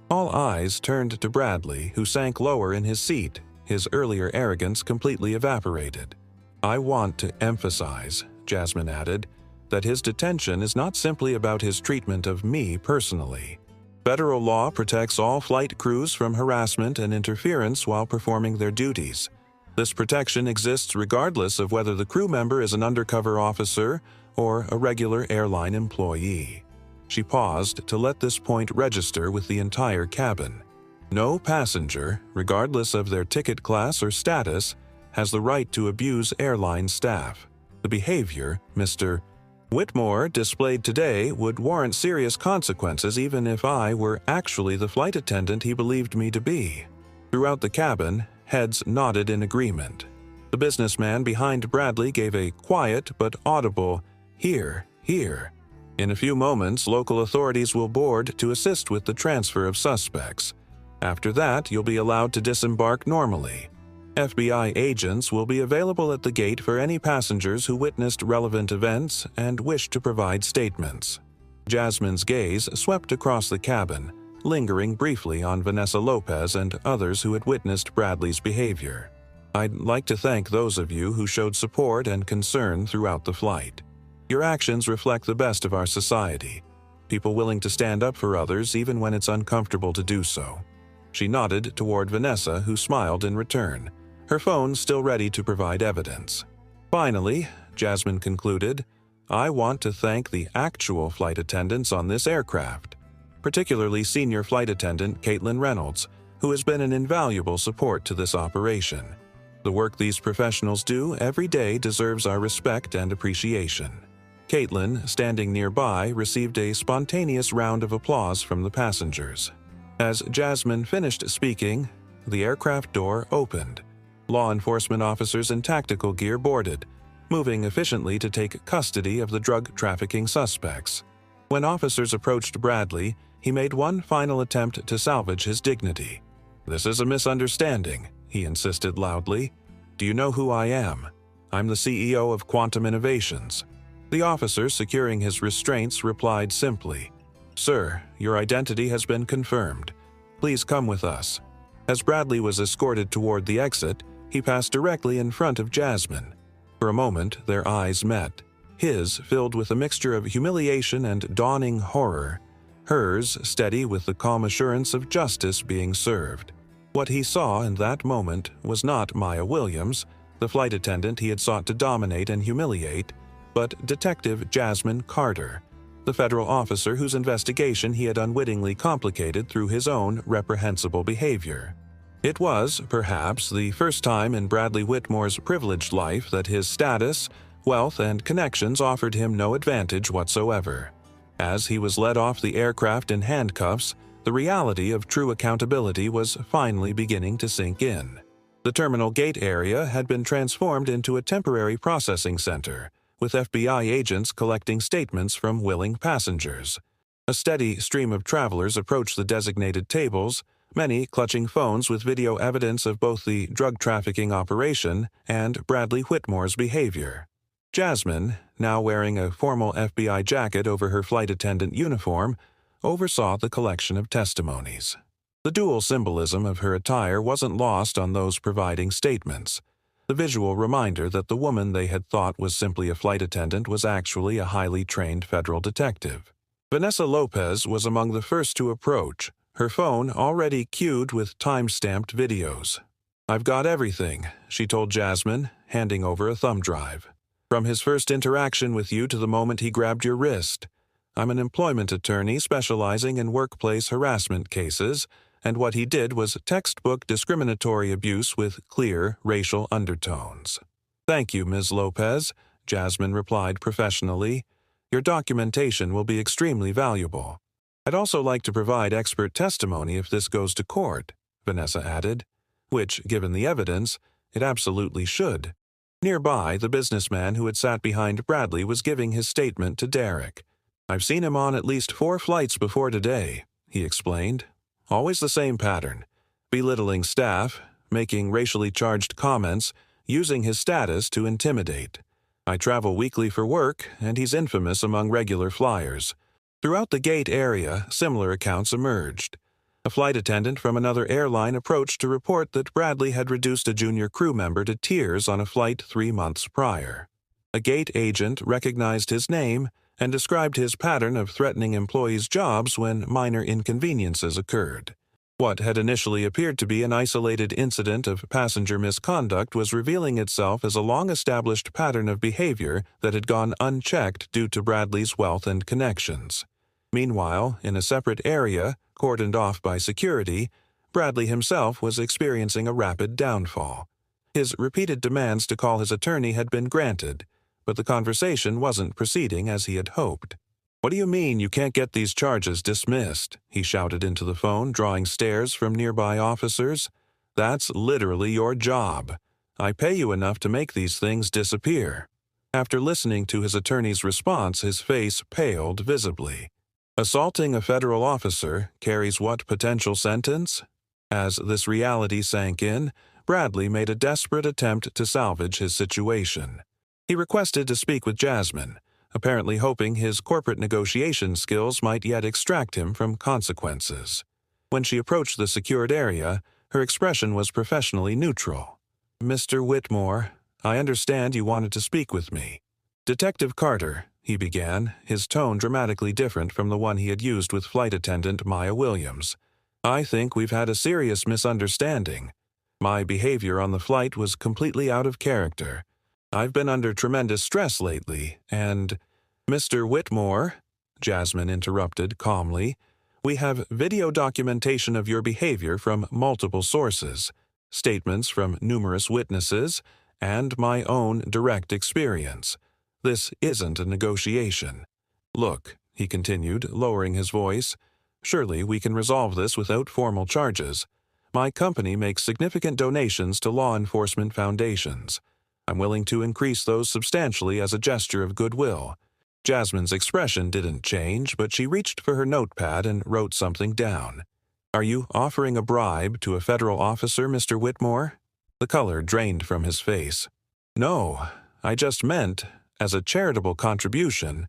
All eyes turned to Bradley, who sank lower in his seat, his earlier arrogance completely evaporated. "I want to emphasize," Jasmine added, "that his detention is not simply about his treatment of me personally. Federal law protects all flight crews from harassment and interference while performing their duties. This protection exists regardless of whether the crew member is an undercover officer or a regular airline employee. She paused to let this point register with the entire cabin. No passenger, regardless of their ticket class or status, has the right to abuse airline staff. The behavior Mr. Whitmore displayed today would warrant serious consequences even if I were actually the flight attendant he believed me to be. Throughout the cabin, heads nodded in agreement. The businessman behind Bradley gave a quiet but audible, "Here, here." In a few moments, local authorities will board to assist with the transfer of suspects. After that, you'll be allowed to disembark normally. FBI agents will be available at the gate for any passengers who witnessed relevant events and wish to provide statements. Jasmine's gaze swept across the cabin, lingering briefly on Vanessa Lopez and others who had witnessed Bradley's behavior. "I'd like to thank those of you who showed support and concern throughout the flight. Your actions reflect the best of our society, people willing to stand up for others even when it's uncomfortable to do so." She nodded toward Vanessa, who smiled in return, her phone still ready to provide evidence. "Finally," Jasmine concluded, "I want to thank the actual flight attendants on this aircraft, particularly Senior Flight Attendant Caitlin Reynolds, who has been an invaluable support to this operation. The work these professionals do every day deserves our respect and appreciation." Caitlin, standing nearby, received a spontaneous round of applause from the passengers. As Jasmine finished speaking, the aircraft door opened. Law enforcement officers in tactical gear boarded, moving efficiently to take custody of the drug trafficking suspects. When officers approached Bradley, he made one final attempt to salvage his dignity. "This is a misunderstanding," he insisted loudly. "Do you know who I am? I'm the CEO of Quantum Innovations." The officer securing his restraints replied simply, "Sir, your identity has been confirmed. Please come with us." As Bradley was escorted toward the exit, he passed directly in front of Jasmine. For a moment, their eyes met, his filled with a mixture of humiliation and dawning horror, hers steady with the calm assurance of justice being served. What he saw in that moment was not Maya Williams, the flight attendant he had sought to dominate and humiliate, but Detective Jasmine Carter, the federal officer whose investigation he had unwittingly complicated through his own reprehensible behavior. It was, perhaps, the first time in Bradley Whitmore's privileged life that his status, wealth, and connections offered him no advantage whatsoever. As he was led off the aircraft in handcuffs, the reality of true accountability was finally beginning to sink in. The terminal gate area had been transformed into a temporary processing center, with FBI agents collecting statements from willing passengers. A steady stream of travelers approached the designated tables, many clutching phones with video evidence of both the drug trafficking operation and Bradley Whitmore's behavior. Jasmine, now wearing a formal FBI jacket over her flight attendant uniform, oversaw the collection of testimonies. The dual symbolism of her attire wasn't lost on those providing statements. The visual reminder that the woman they had thought was simply a flight attendant was actually a highly trained federal detective. Vanessa Lopez was among the first to approach, her phone already queued with time-stamped videos. "I've got everything," she told Jasmine, handing over a thumb drive. "From his first interaction with you to the moment he grabbed your wrist. I'm an employment attorney specializing in workplace harassment cases, and what he did was textbook discriminatory abuse with clear racial undertones." "Thank you, Ms. Lopez," Jasmine replied professionally. "Your documentation will be extremely valuable. I'd also like to provide expert testimony if this goes to court," Vanessa added, which, given the evidence, it absolutely should. Nearby, the businessman who had sat behind Bradley was giving his statement to Derek. "I've seen him on at least 4 flights before today," he explained. "Always the same pattern. Belittling staff, making racially charged comments, using his status to intimidate. I travel weekly for work, and he's infamous among regular flyers." Throughout the gate area, similar accounts emerged. A flight attendant from another airline approached to report that Bradley had reduced a junior crew member to tears on a flight 3 months prior. A gate agent recognized his name and described his pattern of threatening employees' jobs when minor inconveniences occurred. What had initially appeared to be an isolated incident of passenger misconduct was revealing itself as a long-established pattern of behavior that had gone unchecked due to Bradley's wealth and connections. Meanwhile, in a separate area, cordoned off by security, Bradley himself was experiencing a rapid downfall. His repeated demands to call his attorney had been granted, but the conversation wasn't proceeding as he had hoped. "What do you mean you can't get these charges dismissed?" he shouted into the phone, drawing stares from nearby officers. "That's literally your job. I pay you enough to make these things disappear." After listening to his attorney's response, his face paled visibly. Assaulting a federal officer carries what potential sentence? As this reality sank in, Bradley made a desperate attempt to salvage his situation. He requested to speak with Jasmine, apparently hoping his corporate negotiation skills might yet extract him from consequences. When she approached the secured area, her expression was professionally neutral. "Mr. Whitmore, I understand you wanted to speak with me." "Detective Carter," he began, his tone dramatically different from the one he had used with flight attendant Maya Williams. "I think we've had a serious misunderstanding. My behavior on the flight was completely out of character. I've been under tremendous stress lately, and—" "Mr. Whitmore," Jasmine interrupted calmly, "we have video documentation of your behavior from multiple sources, statements from numerous witnesses, and my own direct experience. This isn't a negotiation. Look," he continued, lowering his voice, "surely we can resolve this without formal charges. My company makes significant donations to law enforcement foundations. I'm willing to increase those substantially as a gesture of goodwill." Jasmine's expression didn't change, but she reached for her notepad and wrote something down. "Are you offering a bribe to a federal officer, Mr. Whitmore?" The color drained from his face. "No, I just meant, as a charitable contribution."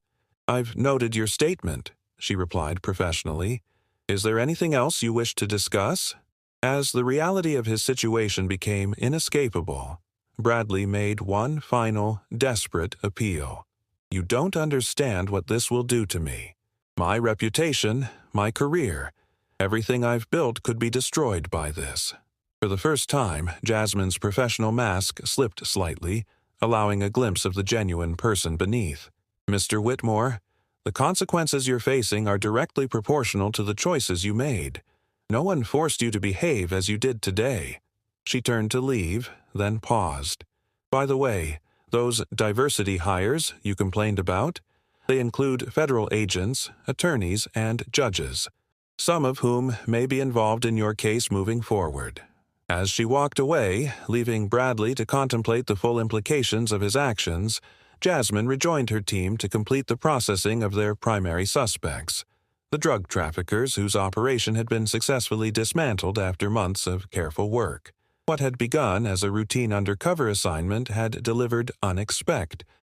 "I've noted your statement," she replied professionally. "Is there anything else you wish to discuss?" As the reality of his situation became inescapable, Bradley made one final, desperate appeal. "You don't understand what this will do to me. My reputation, my career, everything I've built could be destroyed by this." For the first time, Jasmine's professional mask slipped slightly, allowing a glimpse of the genuine person beneath. "Mr. Whitmore, the consequences you're facing are directly proportional to the choices you made. No one forced you to behave as you did today." She turned to leave, then paused. "By the way, those diversity hires you complained about, they include federal agents, attorneys, and judges, some of whom may be involved in your case moving forward." As she walked away, leaving Bradley to contemplate the full implications of his actions, Jasmine rejoined her team to complete the processing of their primary suspects, the drug traffickers whose operation had been successfully dismantled after months of careful work. What had begun as a routine undercover assignment had delivered unexpected